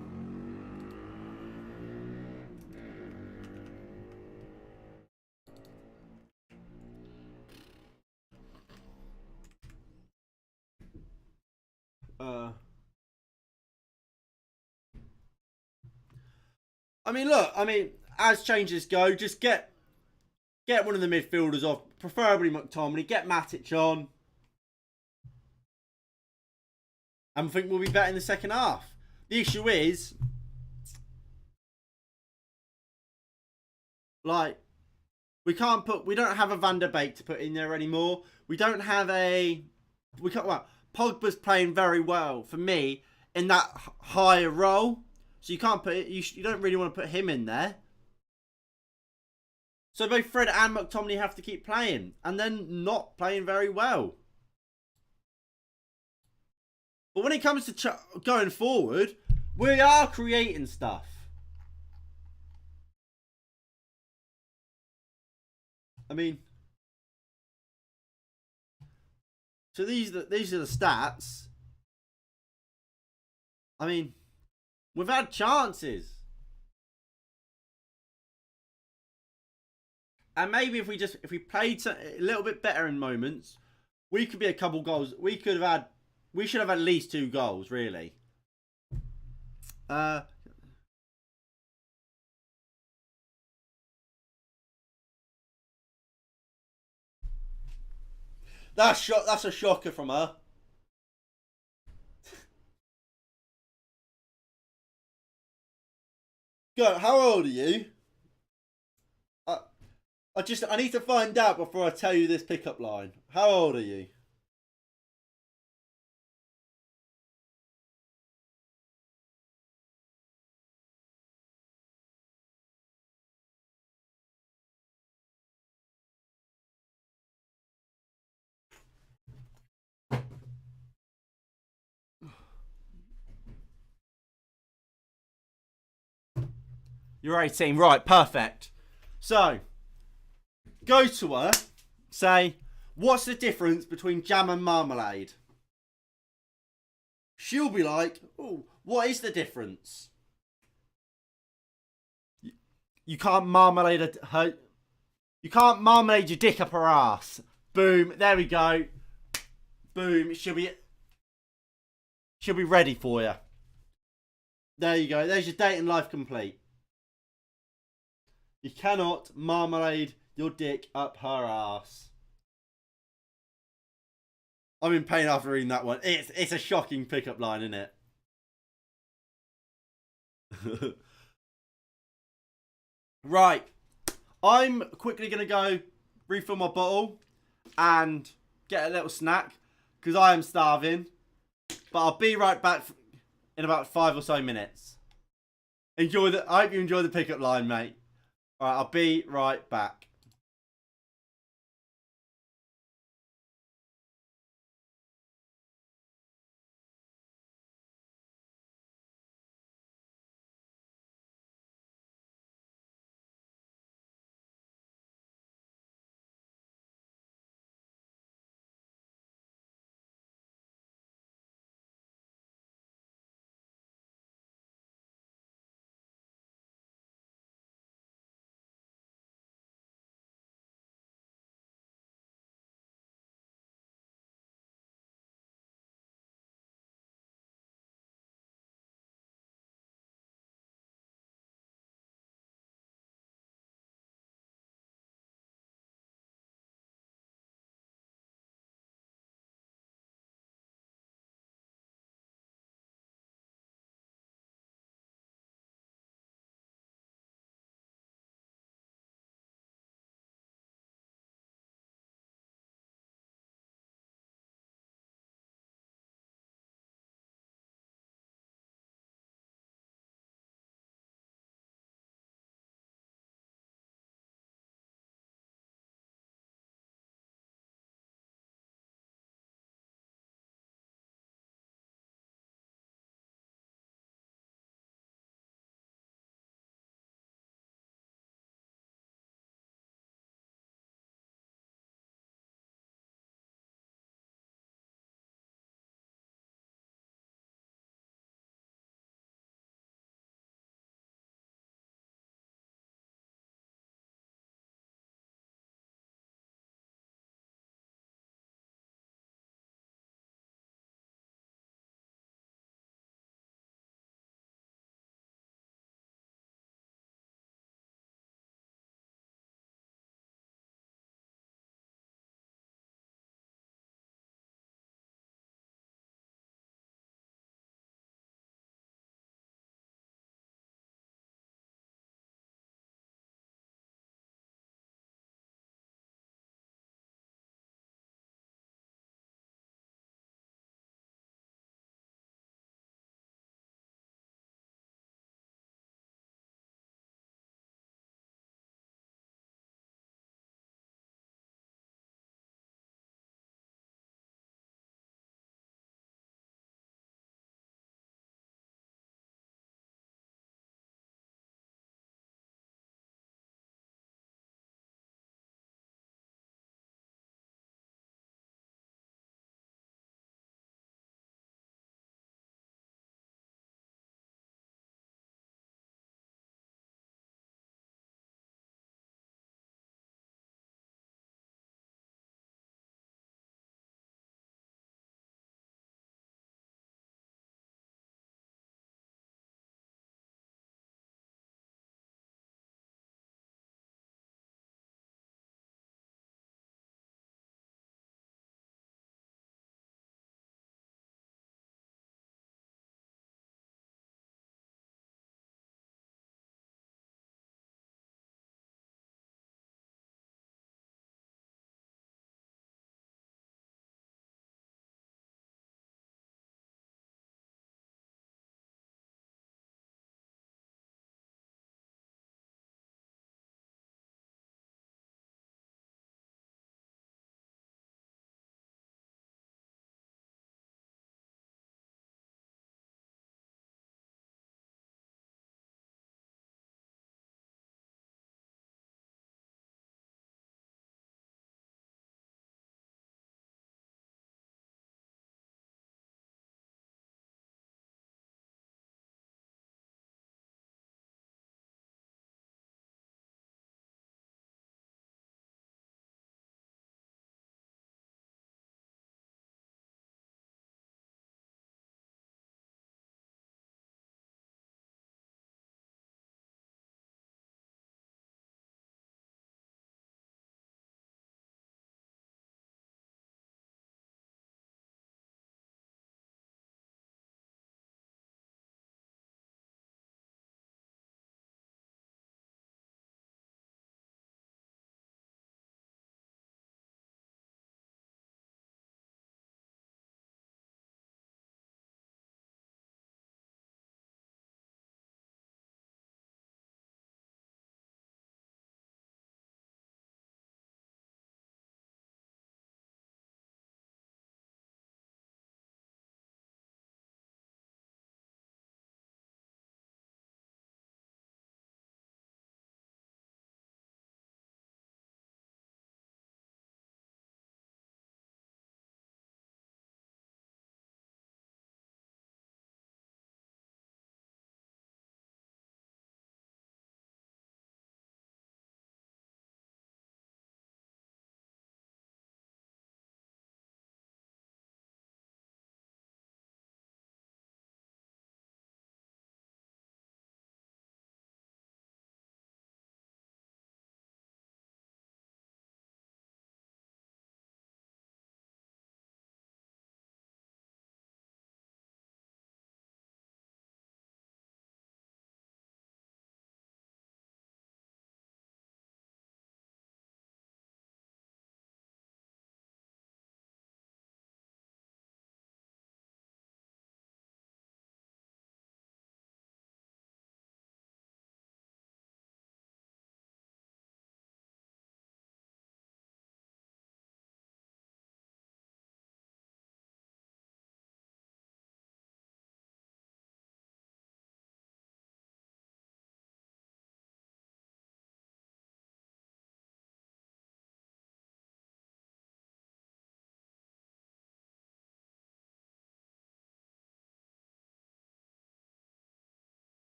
I mean, look. I mean, as changes go, just get one of the midfielders off, preferably McTominay. Get Matic on. And I think we'll be better in the second half. The issue is, like, we don't have a Van der Beek to put in there anymore. We don't have Pogba's playing very well for me in that higher role. So you can't put you don't really want to put him in there. So both Fred and McTominay have to keep playing, and then not playing very well. But when it comes to going forward, we are creating stuff. I mean, so these are the stats. I mean, we've had chances. And maybe if we played a little bit better in moments, we could be a couple goals. We should have at least 2 goals, really. That's a shocker from her. Go, how old are you? I need to find out before I tell you this pickup line. How old are you? You're 18, right, perfect. So, go to her, say, what's the difference between jam and marmalade? She'll be like, oh, what is the difference? You can't marmalade you can't marmalade your dick up her ass. Boom, there we go. Boom, she'll be ready for you. There you go, there's your dating life complete. You cannot marmalade your dick up her ass. I'm in pain after reading that one. It's a shocking pickup line, isn't it? Right. I'm quickly going to go refill my bottle and get a little snack because I am starving. But I'll be right back in about 5 or so minutes. I hope you enjoy the pickup line, mate. Alright, I'll be right back.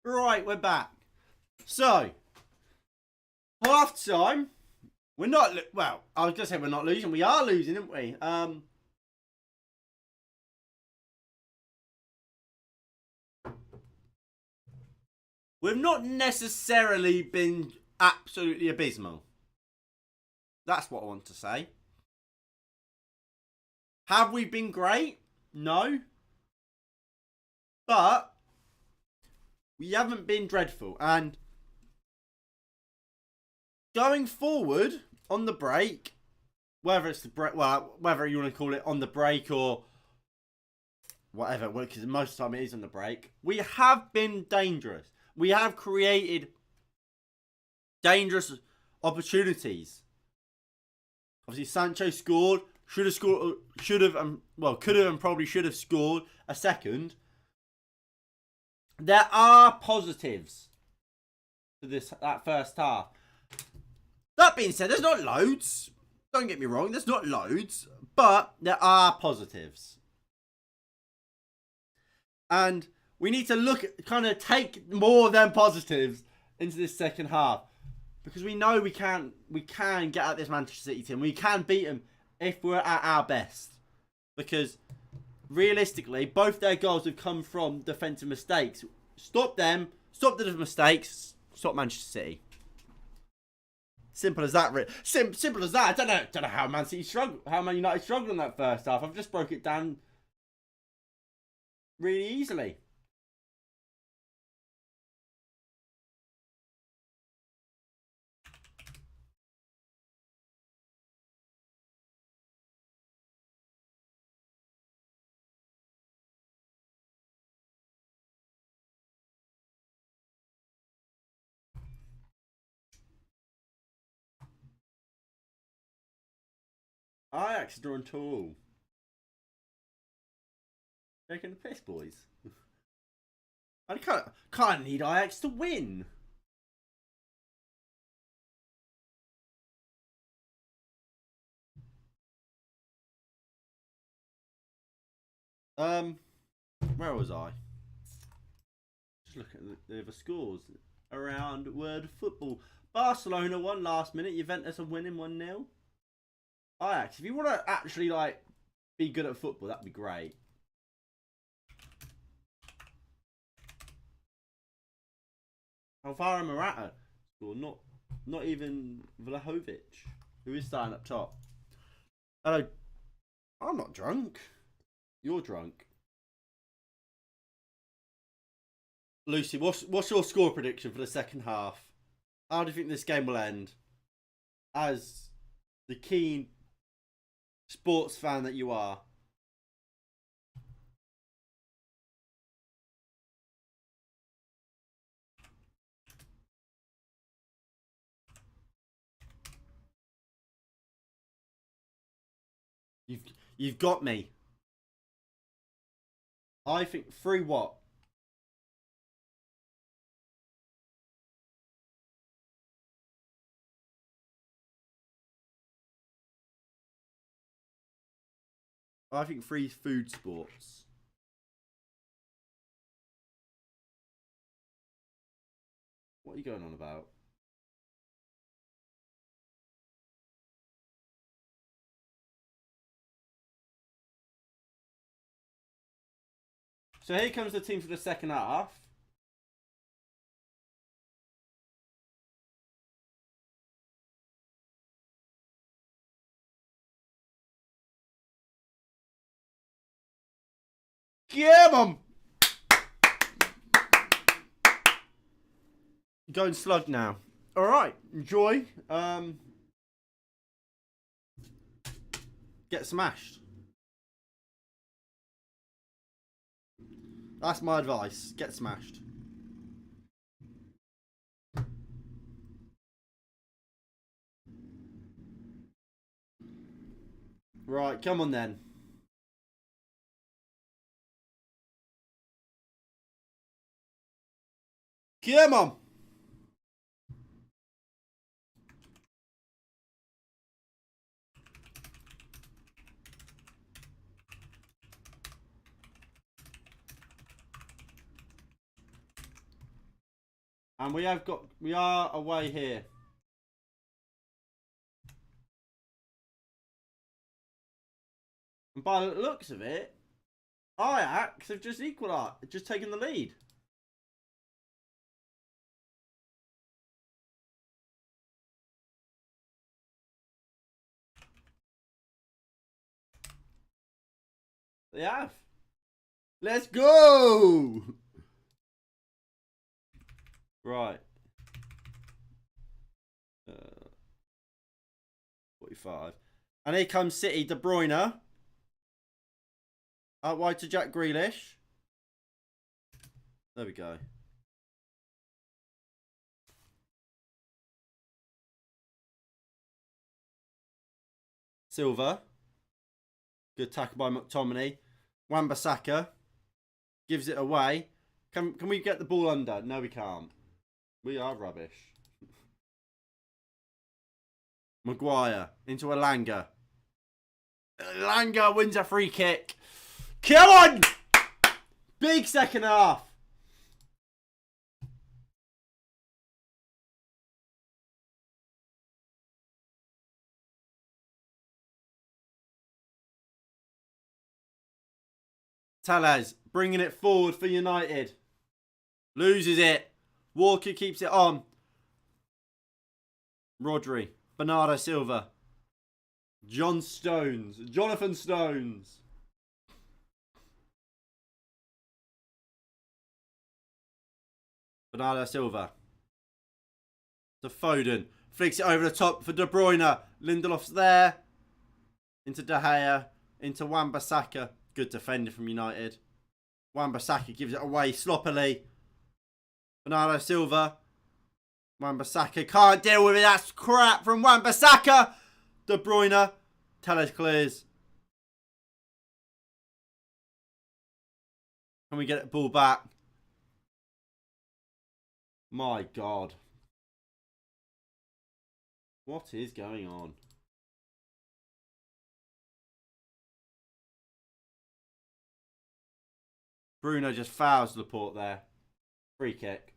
Right, we're back. So, half time. We're not, well, I was going to say we're not losing. We are losing, aren't we? We've not necessarily been absolutely abysmal. That's what I want to say. Have we been great? No. But we haven't been dreadful. And going forward on the break, whether it's the break, well, whether you want to call it on the break or whatever, because most of the time it is on the break, we have been dangerous. We have created dangerous opportunities. Obviously, Sancho scored. Could have and probably should have scored a second. There are positives to that first half. That being said, there's not loads. Don't get me wrong, there's not loads, but there are positives. And we need to take more of them positives into this second half. Because we know we can get at this Manchester City team. We can beat them if we're at our best. Because realistically, both their goals have come from defensive mistakes. Stop them, stop the mistakes, stop Manchester City. Simple as that. Simple as that. I don't know how Man United struggled in that first half. I've just broke it down really easily. Ajax drawn tall. Taking the piss, boys. I can't need Ajax to win. Where was I? Just looking at the other scores around World Football. Barcelona won last minute. Juventus are winning 1-0. Ajax, if you want to actually be good at football, that'd be great. Alvaro Morata scored, not even Vlahovic, who is starting up top. Hello, I'm not drunk. You're drunk. Lucy, what's your score prediction for the second half? How do you think this game will end? As the keen sports fan that you are. You've got me. I think 3 what? I think 3 food sports. What are you going on about? So here comes the team for the second half. Yeah, mum. Going slug now. All right, enjoy. Get smashed. That's my advice. Get smashed. Right, come on then. Come on. And we are away here. And by the looks of it, Ajax have just equalised, just taken the lead. They have. Let's go! Right. 45. And here comes City, De Bruyne. Out wide to Jack Grealish. There we go. Silva. Good tackle by McTominay. Wan-Bissaka gives it away. Can we get the ball under? No, we can't. We are rubbish. Maguire into Elanga. Elanga wins a free kick. Come on! Big second half. Tellez bringing it forward for United. Loses it. Walker keeps it on. Rodri. Bernardo Silva. Jonathan Stones. Bernardo Silva. To Foden. Flicks it over the top for De Bruyne. Lindelof's there. Into De Gea. Into Wan-Bissaka. Good defender from United. Wan-Bissaka gives it away sloppily. Bernardo Silva. Wan-Bissaka can't deal with it. That's crap from Wan-Bissaka. De Bruyne. Tellez clears. Can we get the ball back? My God. What is going on? Bruno just fouls Laporte there. Free kick.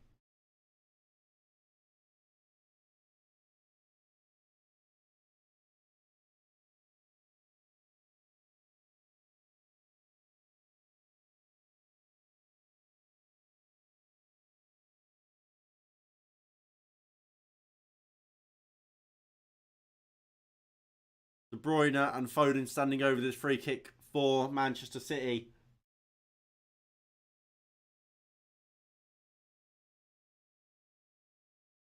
De Bruyne and Foden standing over this free kick for Manchester City.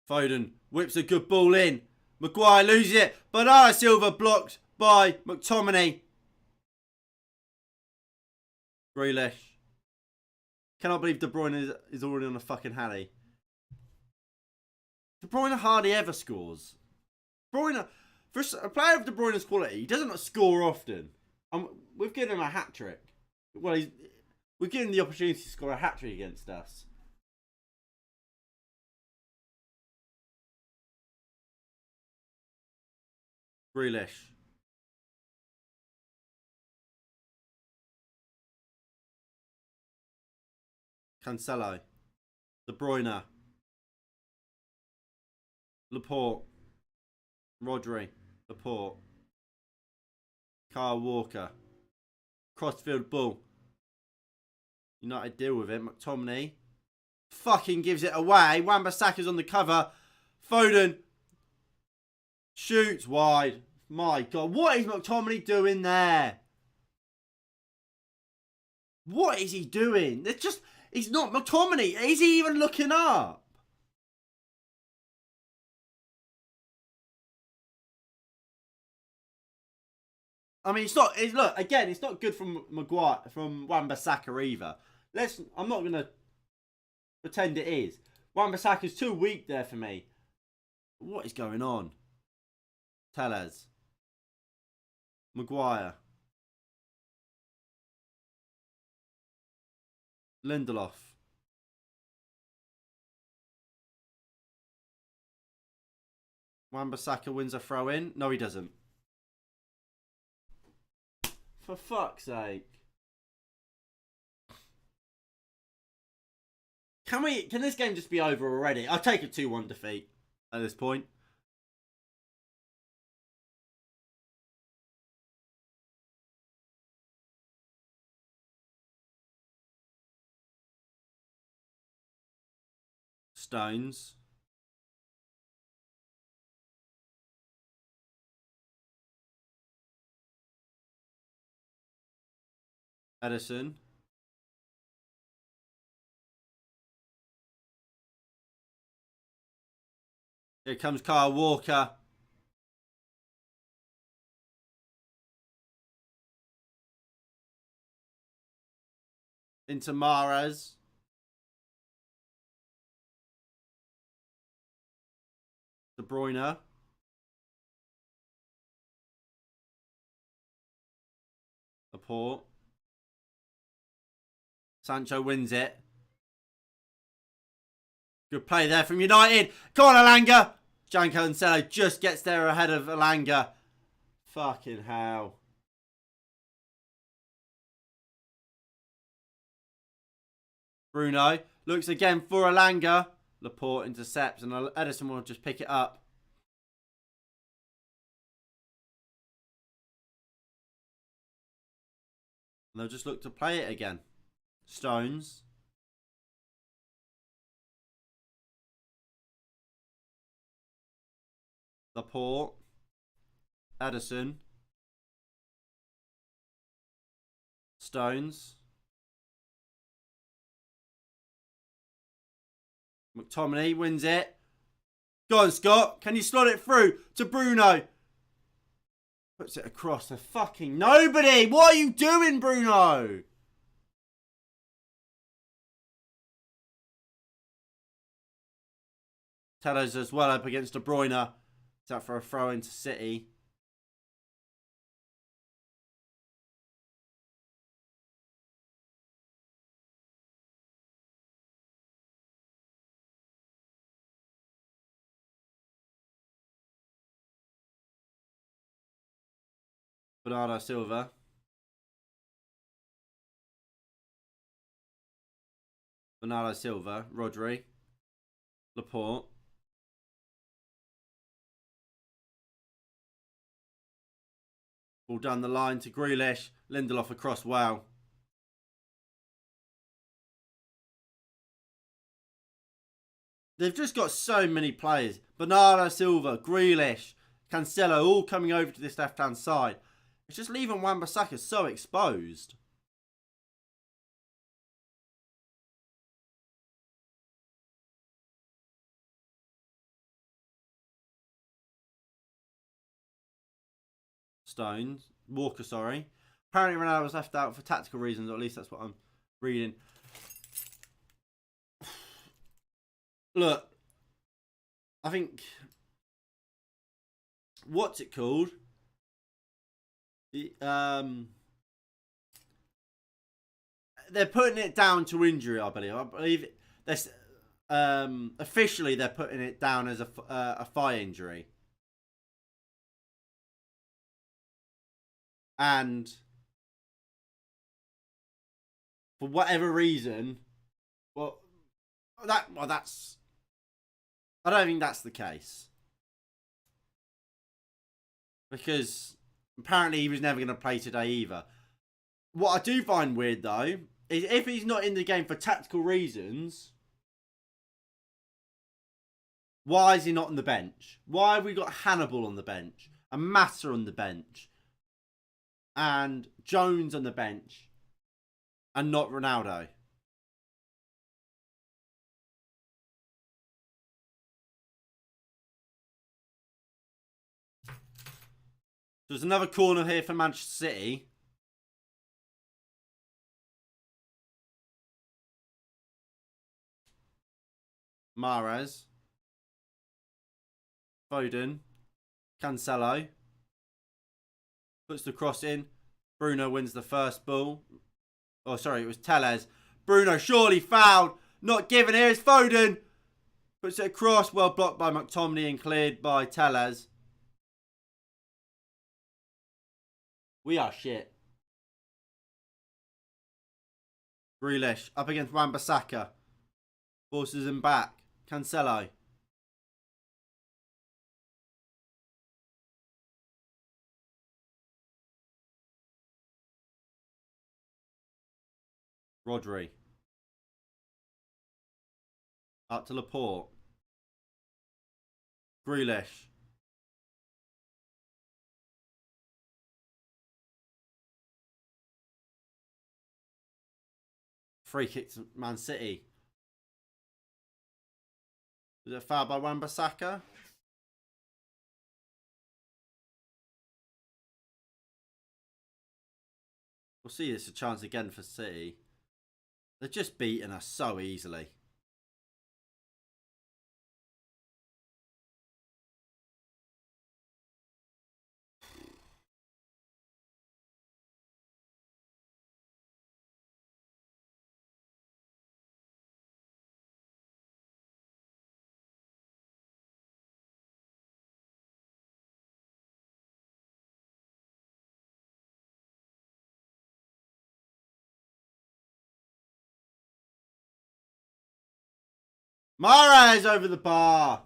Foden whips a good ball in. Maguire loses it. Bernardo Silva blocked by McTominay. Grealish. Cannot believe De Bruyne is already on a fucking Harry. De Bruyne hardly ever scores. De Bruyne, for a player of De Bruyne's quality, he doesn't score often. We've given him a hat-trick. Well, we've given him the opportunity to score a hat-trick against us. Grealish. Cancelo. De Bruyne. Laporte. Rodri. Laporte. Kyle Walker. Crossfield ball. United deal with it. McTominay fucking gives it away. Wan-Bissaka's on the cover. Foden shoots wide. My God, what is McTominay doing there? What is he doing? It's just, he's not McTominay. Is he even looking up? I mean, look, again, it's not good from Maguire, from Wan-Bissaka either. I'm not going to pretend it is. Wan-Bissaka's too weak there for me. What is going on? Tellez. Maguire. Lindelof. Wan-Bissaka wins a throw in. No, he doesn't. For fuck's sake. Can this game just be over already? I'll take a 2-1 defeat at this point. Stones. Edison. Here comes Kyle Walker. Into Mahrez. De Bruyne. Laporte. Sancho wins it. Good play there from United. Go on, Alanga. Janko Cancelo just gets there ahead of Alanga. Fucking hell. Bruno looks again for Alanga. Laporte intercepts and Edison will just pick it up. And they'll just look to play it again. Stones. Laporte. Edison. Stones. McTominay wins it. Go on, Scott. Can you slot it through to Bruno? Puts it across to fucking nobody. What are you doing, Bruno? Tellez as well up against De Bruyne. It's out for a throw into City. Bernardo Silva. Bernardo Silva. Rodri. Laporte. Ball down the line to Grealish. Lindelof across. Wow. They've just got so many players. Bernardo Silva, Grealish, Cancelo all coming over to this left-hand side. It's just leaving Wan-Bissaka so exposed. Stones. Walker, sorry. Apparently Ronaldo was left out for tactical reasons, or at least that's what I'm reading. Look, I think... What's it called? They're putting it down to injury, I believe. I believe this, officially they're putting it down as a thigh injury. And for whatever reason, that's I don't think that's the case. Because apparently he was never going to play today either. What I do find weird though is if he's not in the game for tactical reasons, why is he not on the bench? Why have we got Hannibal on the bench, and Massa on the bench, and Jones on the bench, and not Ronaldo? There's another corner here for Manchester City. Mahrez. Foden. Cancelo. Puts the cross in. Bruno wins the first ball. Oh, sorry, it was Tellez. Bruno surely fouled. Not given. Here's Foden. Puts it across. Well blocked by McTominay and cleared by Tellez. We are shit. Grealish up against Wan-Bissaka. Forces him back. Cancelo. Rodri. Up to Laporte. Grealish. Free kick to Man City. Is it a foul by Wan-Bissaka? We'll see. It's a chance again for City. They're just beating us so easily. Mahrez over the bar.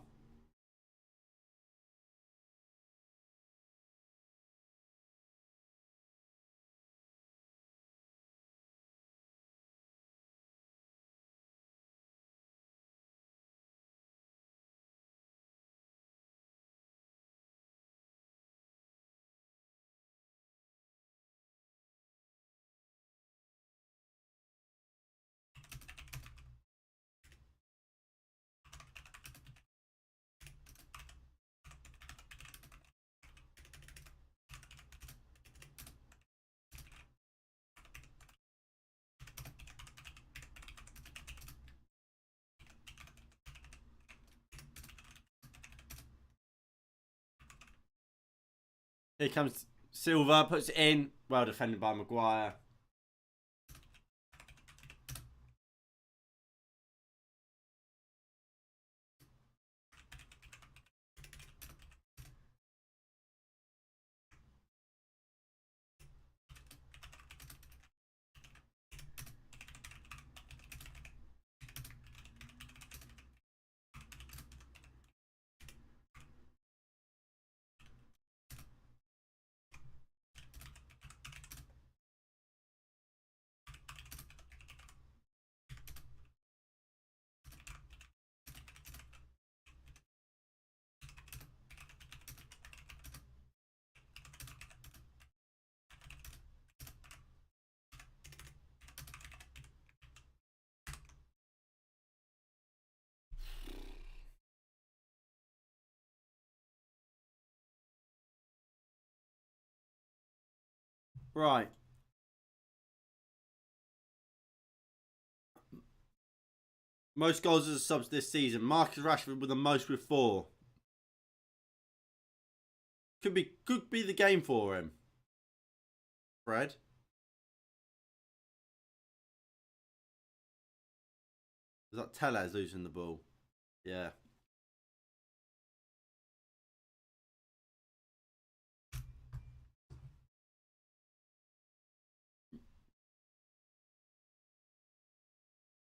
Here comes Silva, puts it in. Well defended by Maguire. Right. Most goals as a subs this season. Marcus Rashford with the most with 4. Could be the game for him. Fred. Is that Tellez losing the ball? Yeah.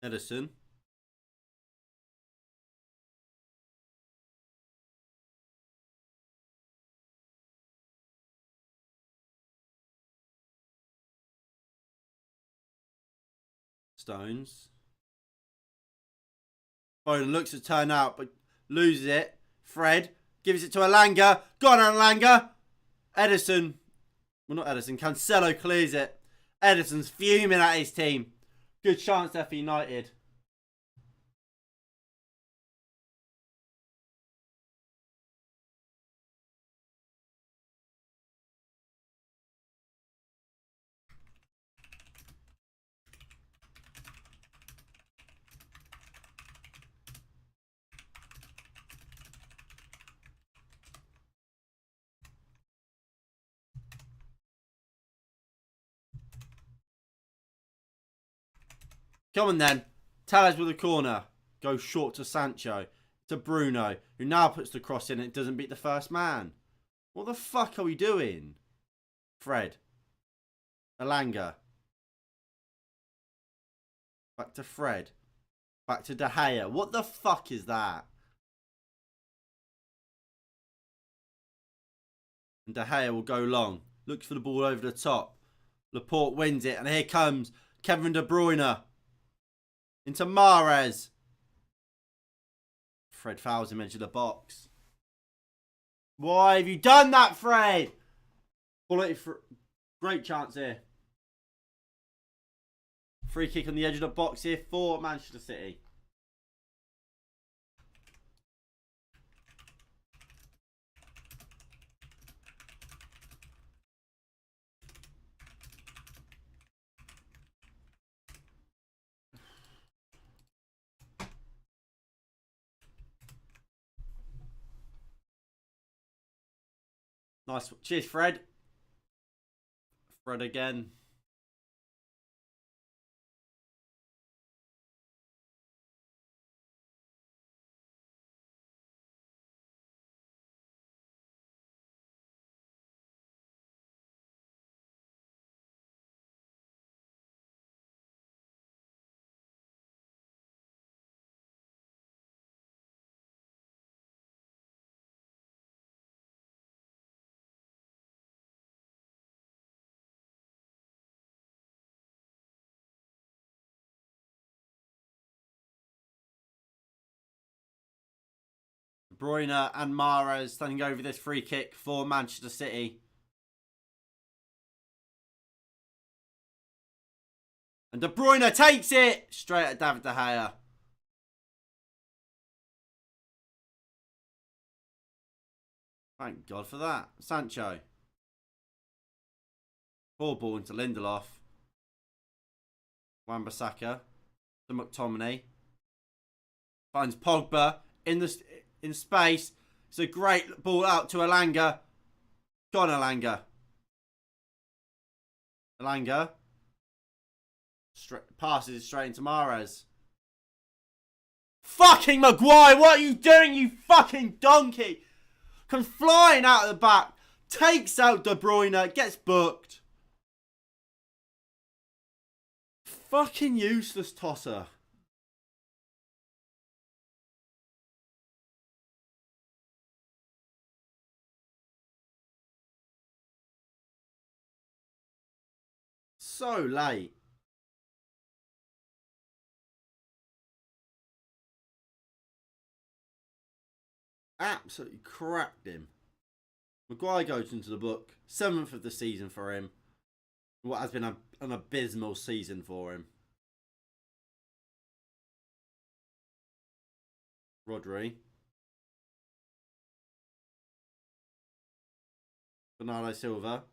Edison. Stones. Foden looks to turn out, but loses it. Fred gives it to Elanga. Go on, Elanga. Edison. Well, not Edison. Cancelo clears it. Edison's fuming at his team. Good chance there for United. Come on then. Tellez with a corner. Goes short to Sancho. To Bruno, who now puts the cross in and it doesn't beat the first man. What the fuck are we doing? Fred. Elanga. Back to Fred. Back to De Gea. What the fuck is that? And De Gea will go long. Looks for the ball over the top. Laporte wins it. And here comes Kevin De Bruyne. Into Mahrez. Fred fouls him into the box. Why have you done that, Fred? Quality for... Great chance here. Free kick on the edge of the box here for Manchester City. Nice. Cheers, Fred. Fred again. Bruyne and Mahrez standing over this free kick for Manchester City. And De Bruyne takes it straight at David De Gea. Thank God for that. Sancho. Poor ball into Lindelof. Wan-Bissaka. To McTominay. Finds Pogba in space. It's a great ball out to Elanga. Gone Elanga. Elanga. Passes it straight into Mahrez. Fucking Maguire, what are you doing, you fucking donkey? Comes flying out of the back. Takes out De Bruyne. Gets booked. Fucking useless tosser. So late. Absolutely cracked him. Maguire goes into the book. 7th of the season for him. What has been an abysmal season for him. Rodri. Bernardo Silva.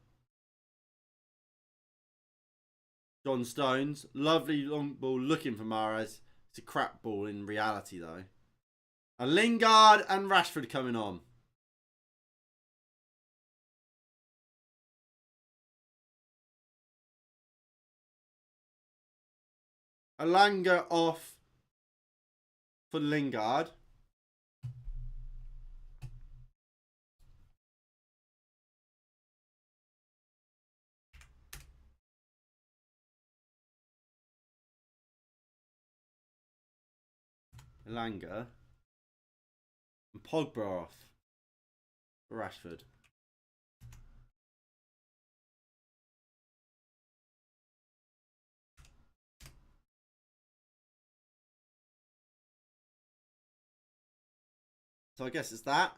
John Stones. Lovely long ball looking for Mahrez. It's a crap ball in reality though. And Lingard and Rashford coming on. Elanga off for Lingard. Elanga. And Pogba off for Rashford. So I guess it's that.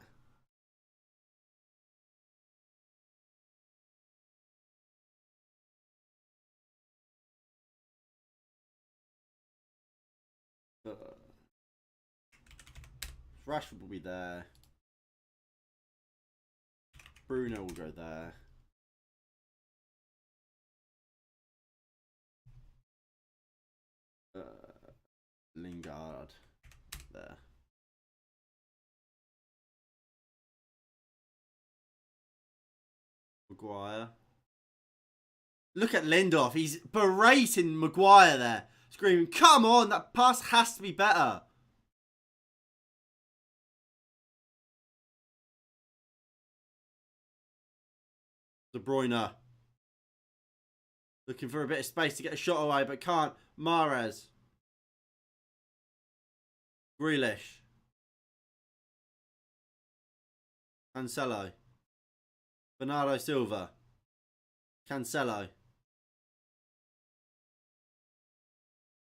Rashford will be there. Bruno will go there. Lingard there. Maguire. Look at Lindelof. He's berating Maguire there. Screaming, come on, that pass has to be better. De Bruyne. Looking for a bit of space to get a shot away, but can't. Mahrez. Grealish. Cancelo. Bernardo Silva. Cancelo.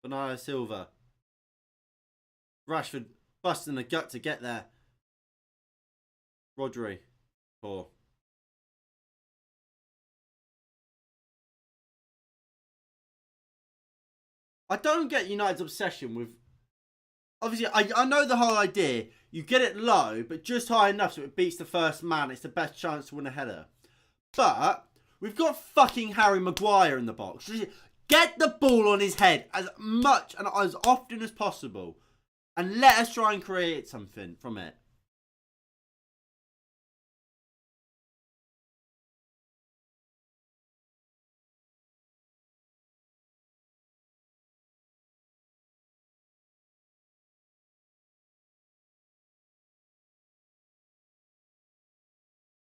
Bernardo Silva. Rashford busting the gut to get there. Rodri. Poor. I don't get United's obsession with... Obviously, I know the whole idea. You get it low, but just high enough so it beats the first man. It's the best chance to win a header. But we've got fucking Harry Maguire in the box. Get the ball on his head as much and as often as possible. And let us try and create something from it.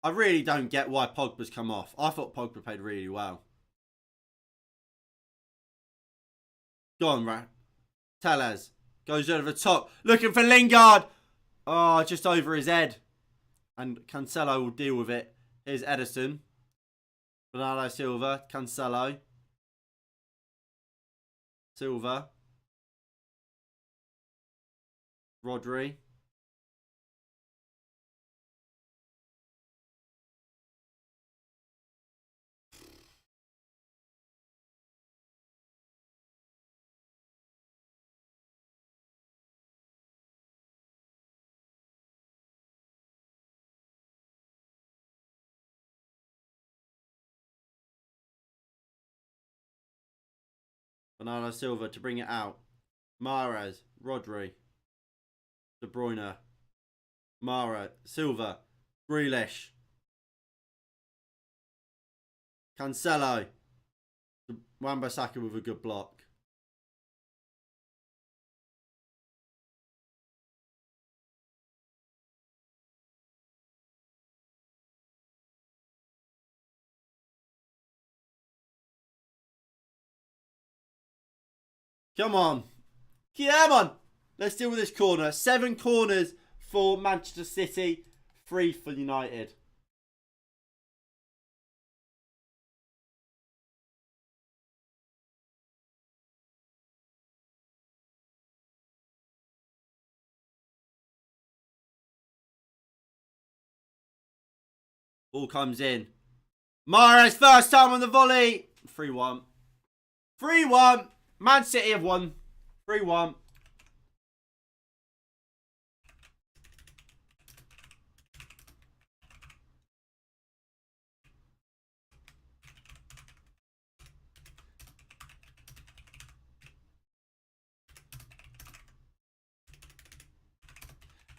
I really don't get why Pogba's come off. I thought Pogba played really well. Go on, right? Tellez goes over the top. Looking for Lingard. Oh, just over his head. And Cancelo will deal with it. Here's Edison. Bernardo Silva. Cancelo. Silva. Rodri. Bernardo Silva to bring it out. Mahrez. Rodri. De Bruyne. Mara. Silva. Grealish. Cancelo. Wan-Bissaka with a good block. Come on. Come on. Let's deal with this corner. 7 corners for Manchester City. 3 for United. Ball comes in. Mahrez first time on the volley. 3-1. 3-1. Man City have won. 3-1.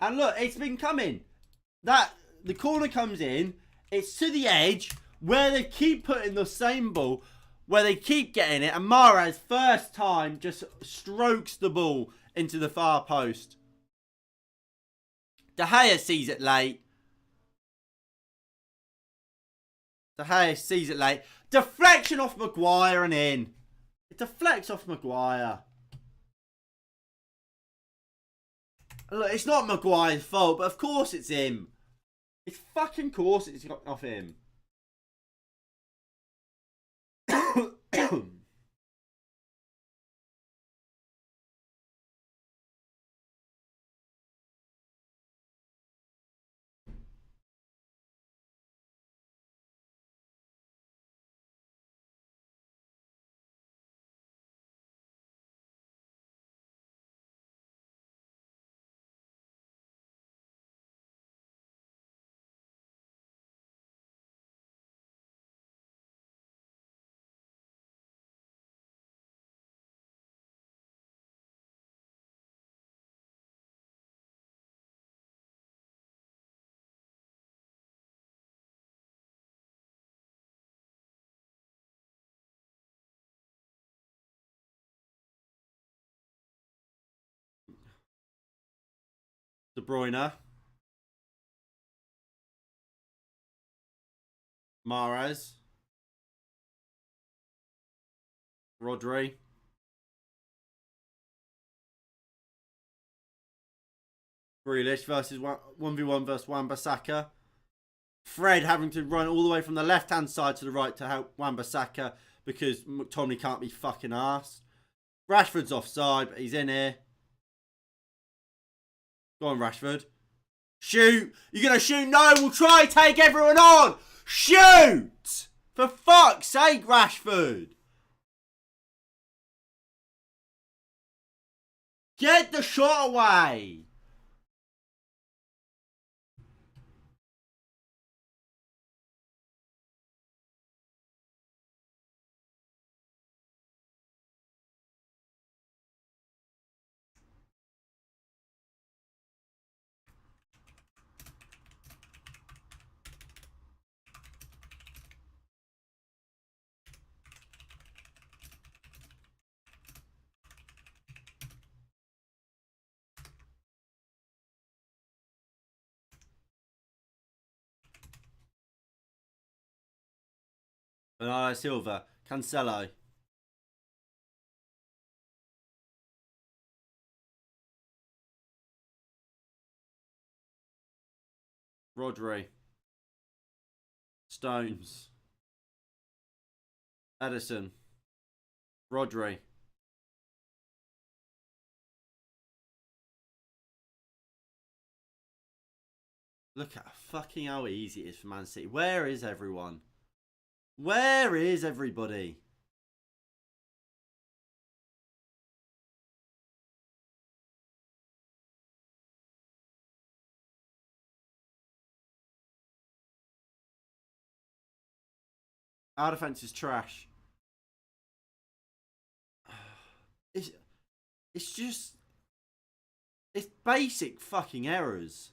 And look, it's been coming. The corner comes in. It's to the edge where they keep putting the same ball, where they keep getting it. And Mahrez, first time, just strokes the ball into the far post. De Gea sees it late. De Gea sees it late. Deflection off Maguire and in. It deflects off Maguire. Look, it's not Maguire's fault, but of course it's him. It's fucking course it's off him. De Bruyne. Mahrez. Rodri. Grealish versus 1v1 versus Wan-Bissaka. Fred having to run all the way from the left-hand side to the right to help Wan-Bissaka because McTominay can't be fucking arsed. Rashford's offside, but he's in here. Go on, Rashford. Shoot! You're going to shoot? No, we'll try and take everyone on! Shoot! For fuck's sake, Rashford! Get the shot away! Bernardo Silva, Cancelo. Rodri. Stones. Edison. Rodri. Look at fucking how easy it is for Man City. Where is everyone? Where is everybody? Our defense is trash. It's just... It's basic fucking errors.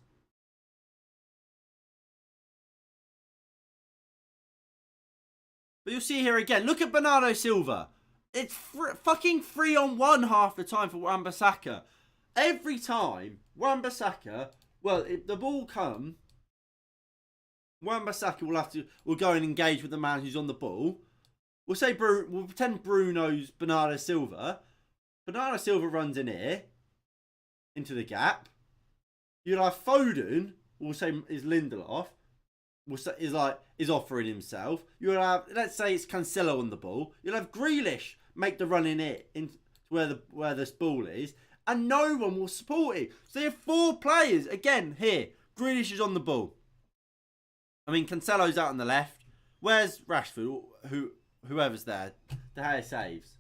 But you'll see here again. Look at Bernardo Silva. It's fucking 3-on-1 half the time for Wan-Bissaka. Every time Wan-Bissaka, well, if the ball come, Wan-Bissaka will go and engage with the man who's on the ball. We'll pretend Bruno's Bernardo Silva. Bernardo Silva runs in here into the gap. You'll have Foden, we'll say is Lindelof. Is offering himself. You'll have, let's say it's Cancelo on the ball. You'll have Grealish make the run in it into where this ball is, and no one will support it. So you have 4 players again here. Grealish is on the ball. I mean, Cancelo's out on the left. Where's Rashford? Whoever's there. De Gea saves.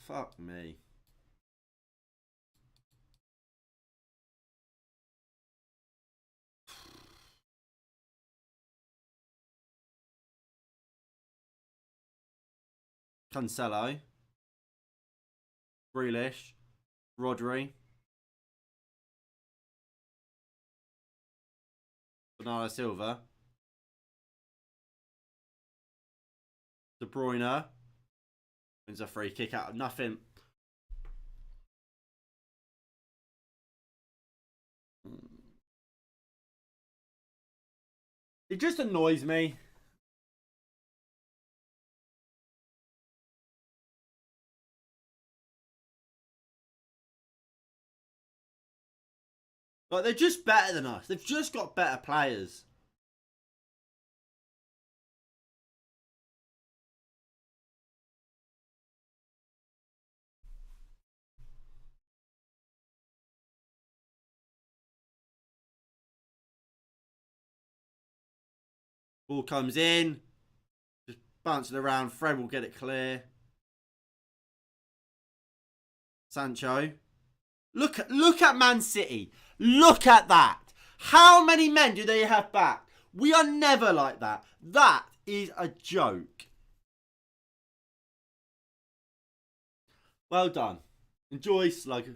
Fuck me. Cancelo. Grealish. Rodri. Bernardo Silva. De Bruyne. Wins a free kick out of nothing. It just annoys me. Like, they're just better than us. They've just got better players. Ball comes in. Just bouncing around. Fred will get it clear. Sancho. Look at Man City. Look at that. How many men do they have back? We are never like that. That is a joke. Well done. Enjoy Slug.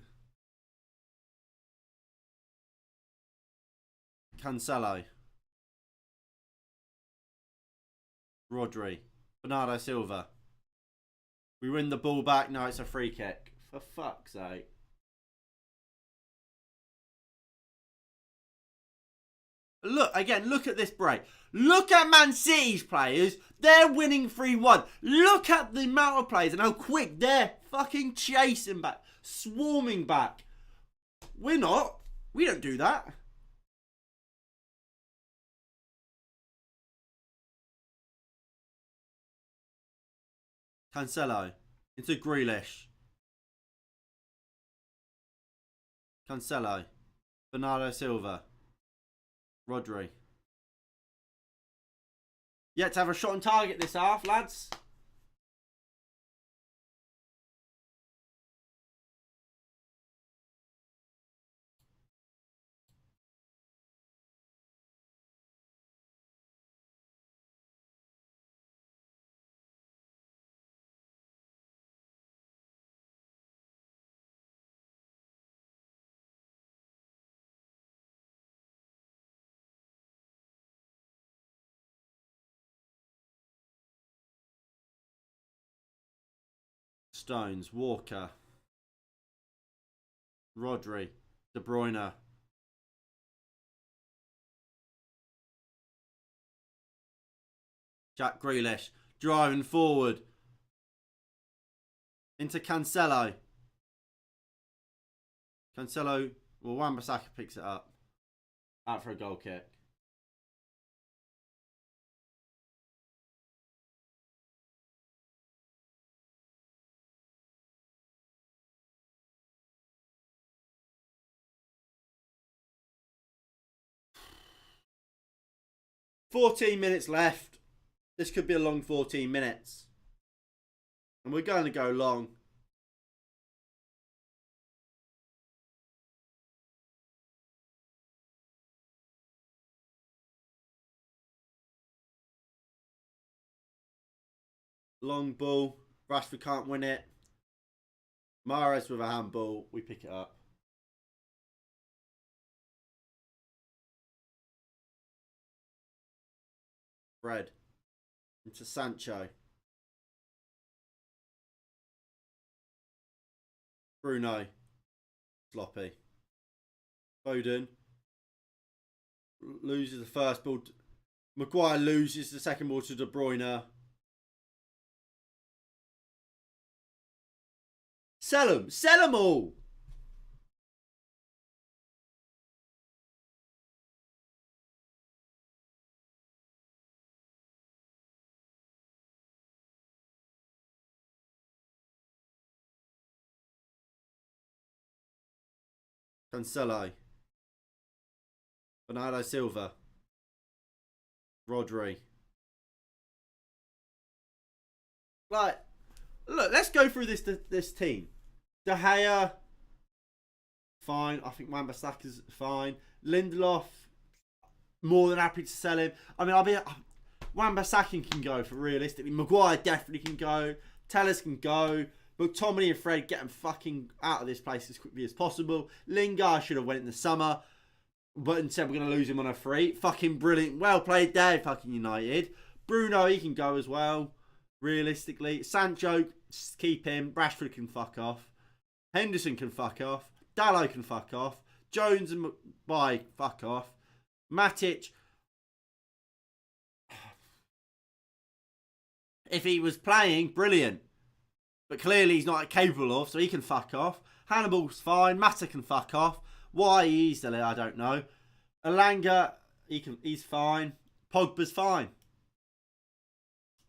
Cancelo. Rodri. Bernardo Silva. We win the ball back. No, it's a free kick. For fuck's sake. look at this break. Look at Man City's players. They're winning 3-1. Look at the amount of players and how quick they're fucking chasing back, swarming back. We're not. We don't do that. Cancelo into Grealish. Cancelo. Bernardo Silva. Rodri. Yet to have a shot on target this half, lads. Stones, Walker, Rodri, De Bruyne. Jack Grealish driving forward into Cancelo. Cancelo, well, Wan-Bissaka picks it up. Out for a goal kick. $14 minutes left. This could be a long 14 minutes. And we're going to go long. Long ball. Rashford can't win it. Mahrez with a handball. We pick it up. Fred. Into Sancho. Bruno. Sloppy. Foden. Loses the first ball. Maguire loses the second ball to De Bruyne. Sell them. Sell them all. Cancelo. Bernardo Silva. Rodri. Like, look, let's go through this team. De Gea, fine. I think Wan-Bissaka's fine. Lindelof, more than happy to sell him. I mean, Wan-Bissaka can go for realistically. Maguire definitely can go. Tellers can go. McTominay and Fred get them fucking out of this place as quickly as possible. Lingard should have went in the summer. But instead we're going to lose him on a free. Fucking brilliant. Well played there, fucking United. Bruno, he can go as well. Realistically. Sancho, keep him. Rashford can fuck off. Henderson can fuck off. Dalot can fuck off. Jones and McBye, fuck off. Matic. If he was playing, brilliant. But clearly he's not capable of, so he can fuck off. Hannibal's fine. Mata can fuck off. Why he's there, I don't know. Elanga, he's fine. Pogba's fine.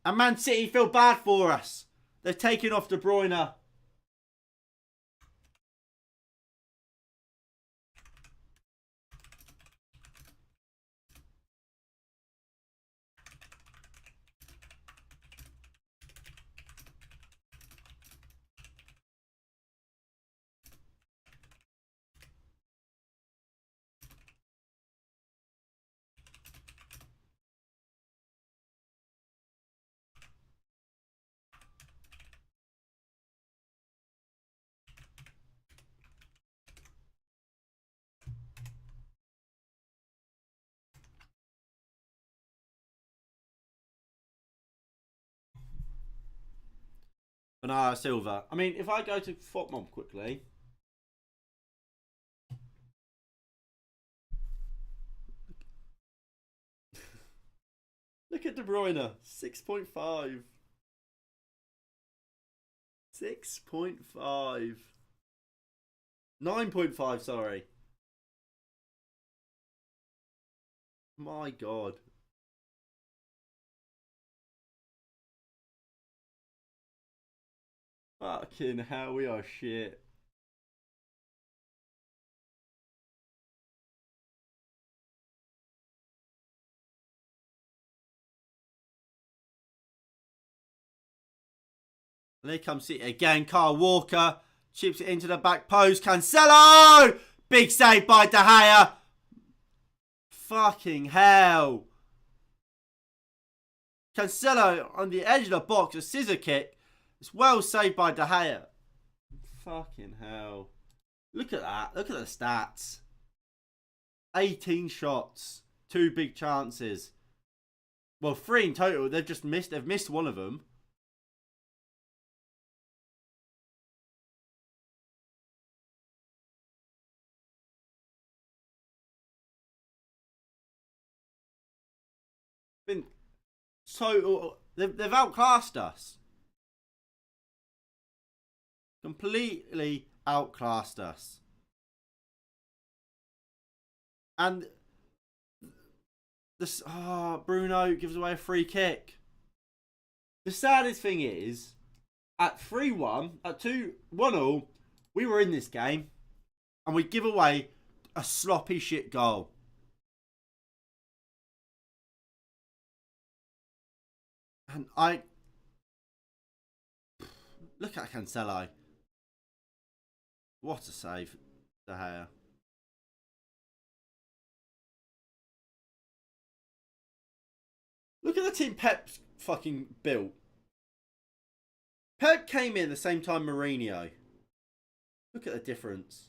And Man City feel bad for us. They've taken off De Bruyne. Bernardo Silva. I mean, if I go to FotMob quickly. Look at De Bruyne. 6.5. 6.5. 9.5, sorry. My God. Fucking hell, we are shit. And here comes City again. Kyle Walker chips it into the back post. Cancelo! Big save by De Gea. Fucking hell. Cancelo on the edge of the box. A scissor kick. It's well saved by De Gea. Fucking hell. Look at that. Look at the stats. 18 shots. 2 big chances. Well, 3 in total. They've missed one of them. Been total. They've outclassed us. Completely outclassed us. And this Bruno gives away a free kick. The saddest thing is, at 3-1, at 1-0, we were in this game, and we give away a sloppy shit goal. And look at Cancelo. What a save, De Gea. Look at the team Pep's fucking built. Pep came in the same time Mourinho. Look at the difference.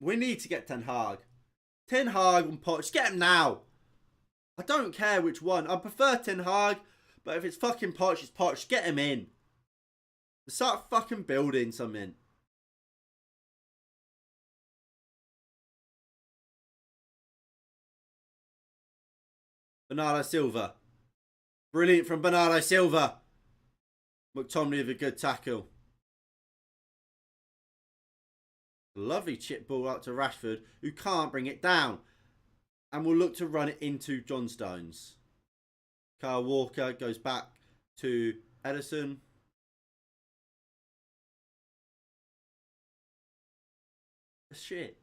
We need to get Ten Hag. Ten Hag and Poch. Just get him now. I don't care which one. I prefer Ten Hag. But if it's fucking Poch, it's Poch. Just get him in. Start fucking building something. Bernardo Silva. Brilliant from Bernardo Silva. McTominay with a good tackle. Lovely chip ball out to Rashford, who can't bring it down. And will look to run it into John Stones. Kyle Walker goes back to Edison. Shit.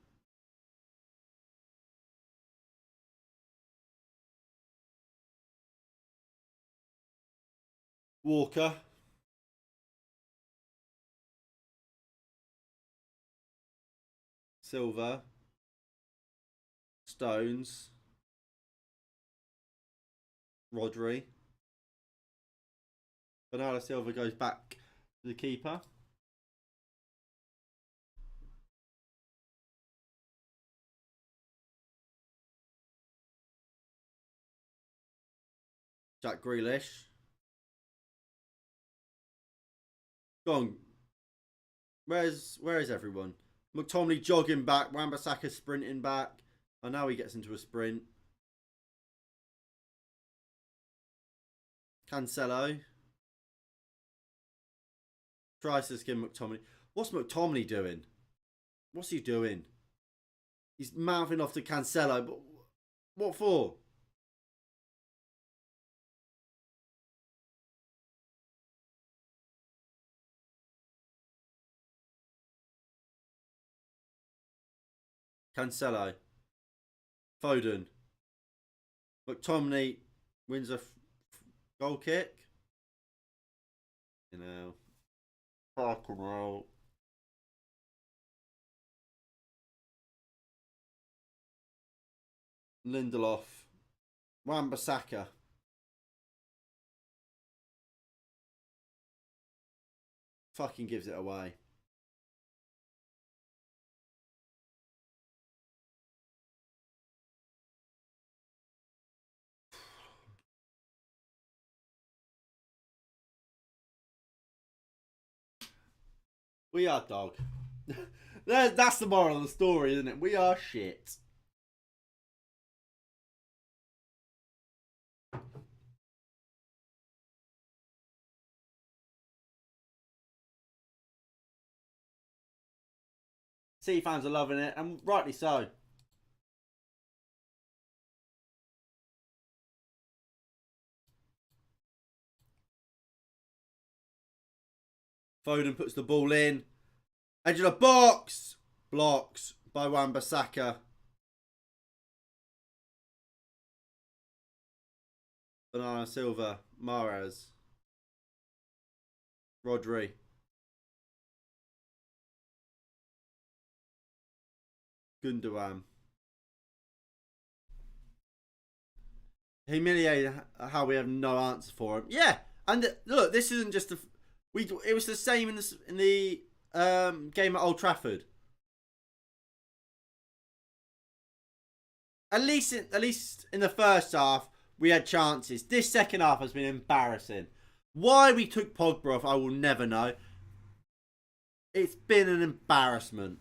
Walker. Silva. Stones. Rodri. Bernardo Silva goes back to the keeper. Jack Grealish. Go on. Where is everyone? McTominay jogging back. Wan-Bissaka sprinting back. Oh, now he gets into a sprint. Cancelo. Tries to skin McTominay. What's McTominay doing? What's he doing? He's mouthing off to Cancelo, but what for? Cancelo. Foden. McTominay wins a goal kick. You know. Fucking hell. Lindelof. Wan-Bissaka. Fucking gives it away. We are dog. That's the moral of the story, isn't it? We are shit. City fans are loving it, and rightly so. Foden puts the ball in. Edge of the box. Blocks by Wan-Bissaka. Bernardo Silva. Mahrez. Rodri. Gundogan. Humiliated how we have no answer for him. Yeah, and look, this isn't just it was the same in the game at Old Trafford. At least in the first half, we had chances. This second half has been embarrassing. Why we took Pogba off, I will never know. It's been an embarrassment.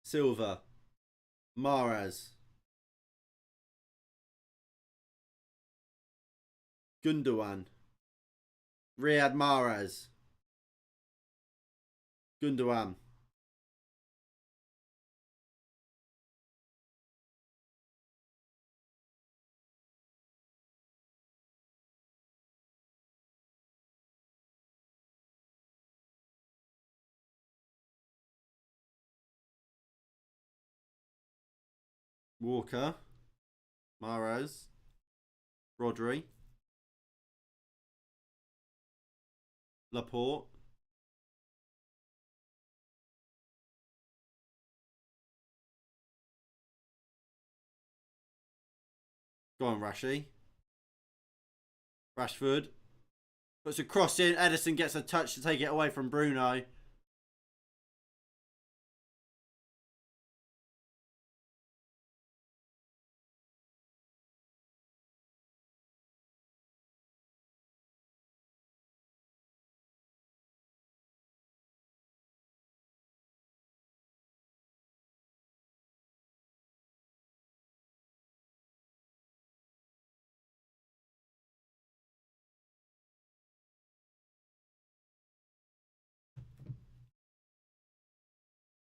Silva. Mahrez. Gundogan. Riyad Mahrez. Gundogan. Walker. Mahrez. Rodri. Laporte. Go on, Rashi. Rashford. Puts a cross in. Edison gets a touch to take it away from Bruno.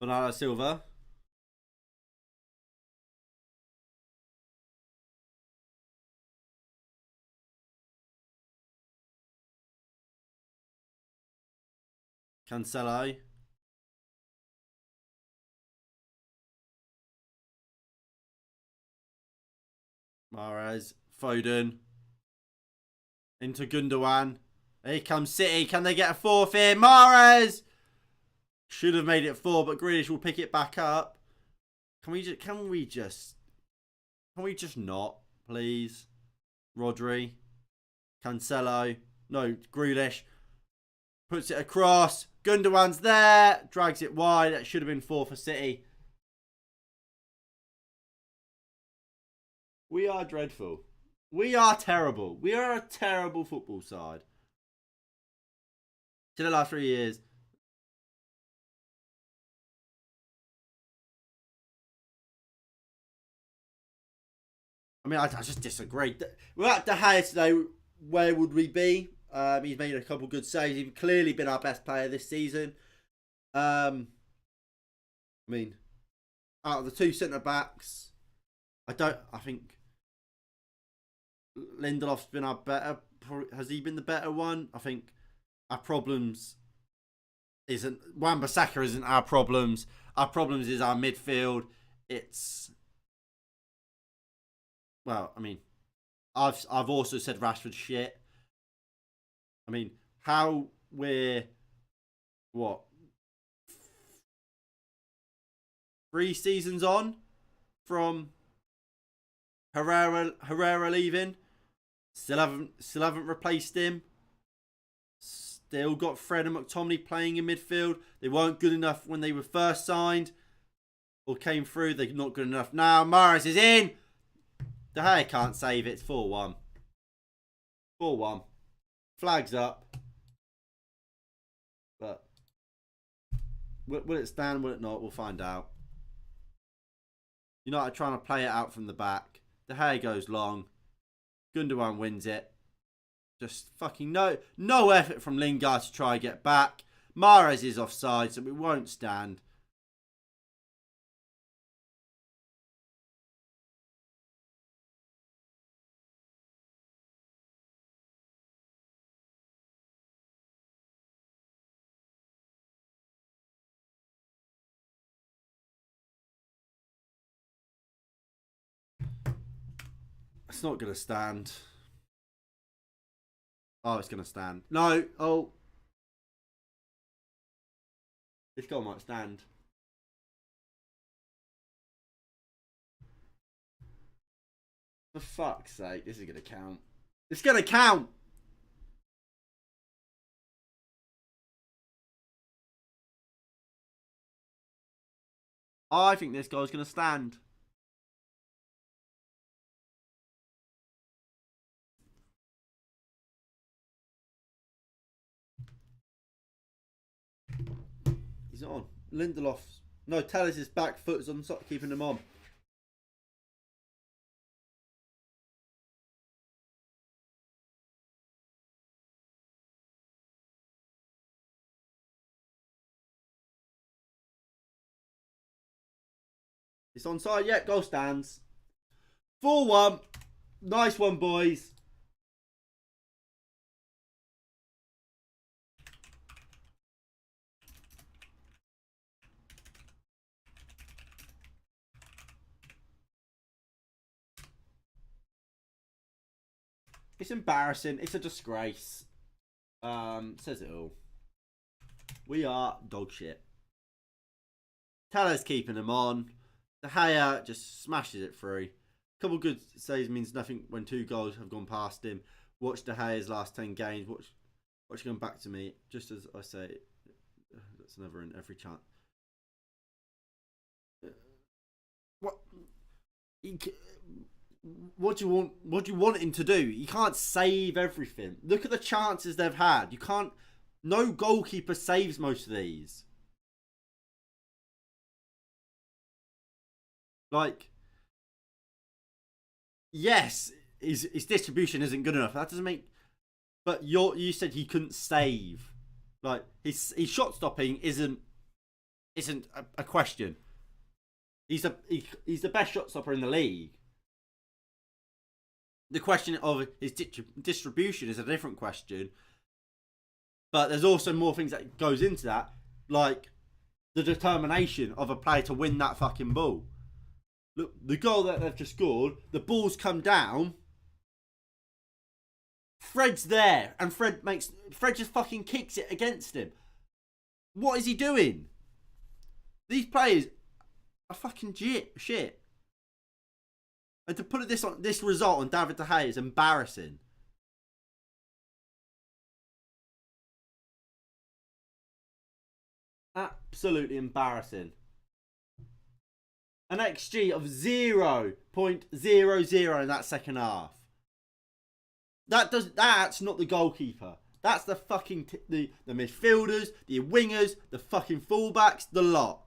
Bernardo Silva. Cancelo. Mahrez. Foden. Into Gundogan. Here comes City. Can they get a fourth here? Mahrez! Should have made it 4, but Grealish will pick it back up. Can we just not, please? Rodri. Cancelo. No, Grealish. Puts it across. Gundogan's there. Drags it wide. That should have been 4 for City. We are dreadful. We are terrible. We are a terrible football side. To the last 3 years. I mean, I just disagree. We're at De Gea today. Where would we be? He's made a couple good saves. He's clearly been our best player this season. I mean, out of the 2 centre backs, I think Lindelof's been our better. Has he been the better one? I think our problems isn't Wan-Bissaka isn't our problems. Our problems is our midfield. It's well, I mean, I've also said Rashford shit. I mean, how we're what 3 seasons on from Herrera leaving, still haven't replaced him. Still got Fred and McTominay playing in midfield. They weren't good enough when they were first signed or came through. They're not good enough now. Mahrez is in. De Gea can't save it. It's 4-1. 4-1. Flags up. But will it stand? Will it not? We'll find out. United trying to play it out from the back. De Gea goes long. Gundogan wins it. Just fucking no effort from Lingard to try and get back. Mahrez is offside, so it won't stand. It's not going to stand. Oh, it's going to stand. No. Oh. This goal might stand. For fuck's sake, this is going to count. It's going to count. I think this goal's going to stand. He's on. Lindelof. No, Telles' back foot's on, keeping him on. It's onside. Yeah, goal stands. 4-1. Nice one, boys. It's embarrassing. It's a disgrace. Says it all. We are dog shit. Telles keeping him on. De Gea just smashes it through. Couple good saves means nothing when 2 goals have gone past him. Watch De Gea's last 10 games. Watch going back to me. Just as I say, that's never in every chance. What do you want? What do you want him to do? He can't save everything. Look at the chances they've had. You can't. No goalkeeper saves most of these. Like, yes, his distribution isn't good enough. That doesn't make. But you said he couldn't save. Like his shot stopping isn't a question. He's the best shot stopper in the league. The question of his distribution is a different question. But there's also more things that goes into that, like the determination of a player to win that fucking ball. Look, the goal that they've just scored, the ball's come down. Fred's there, and Fred just fucking kicks it against him. What is he doing? These players are fucking shit. And to put this result on David De Gea is embarrassing. Absolutely embarrassing. An XG of 0.00 in that second half. That's not the goalkeeper. That's the fucking the midfielders, the wingers, the fucking fullbacks, the lot.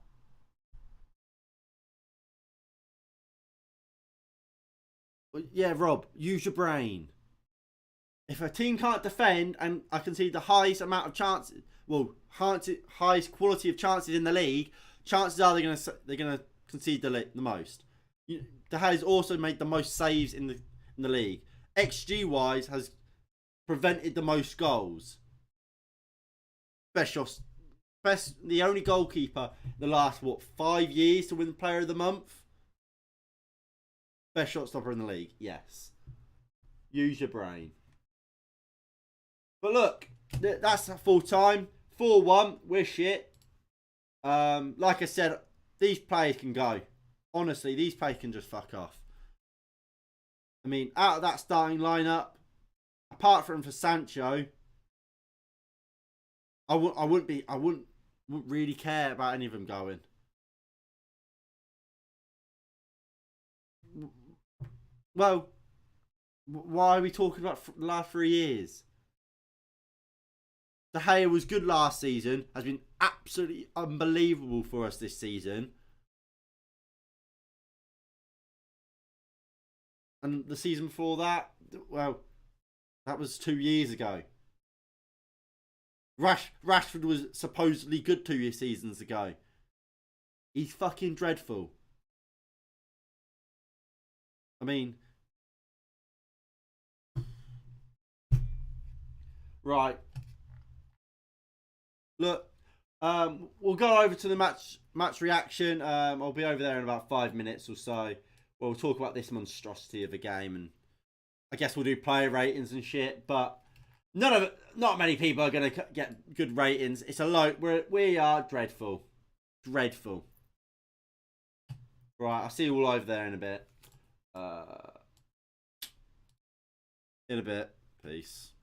Yeah, Rob, use your brain. If a team can't defend and I concede the highest amount of chances, well, highest quality of chances in the league, chances are they're gonna concede the most. De Gea's also made the most saves in the league. XG wise has prevented the most goals. The only goalkeeper in the last 5 years to win Player of the Month. Best shot stopper in the league, yes. Use your brain. But look, that's full time. 4-1, we're shit. Like I said, these players can go. Honestly, these players can just fuck off. I mean, out of that starting lineup, apart from for Sancho, I wouldn't really care about any of them going. Well, Why are we talking about the last 3 years? De Gea was good last season. Has been absolutely unbelievable for us this season. And the season before that, well, that was 2 years ago. Rashford was supposedly good 2 seasons ago. He's fucking dreadful. I mean, right. Look, we'll go over to the match reaction. I'll be over there in about 5 minutes or so. We'll talk about this monstrosity of a game, and I guess we'll do player ratings and shit. But not many people are gonna get good ratings. It's a low. We are dreadful, dreadful. Right, I'll see you all over there in a bit. In a bit. Peace.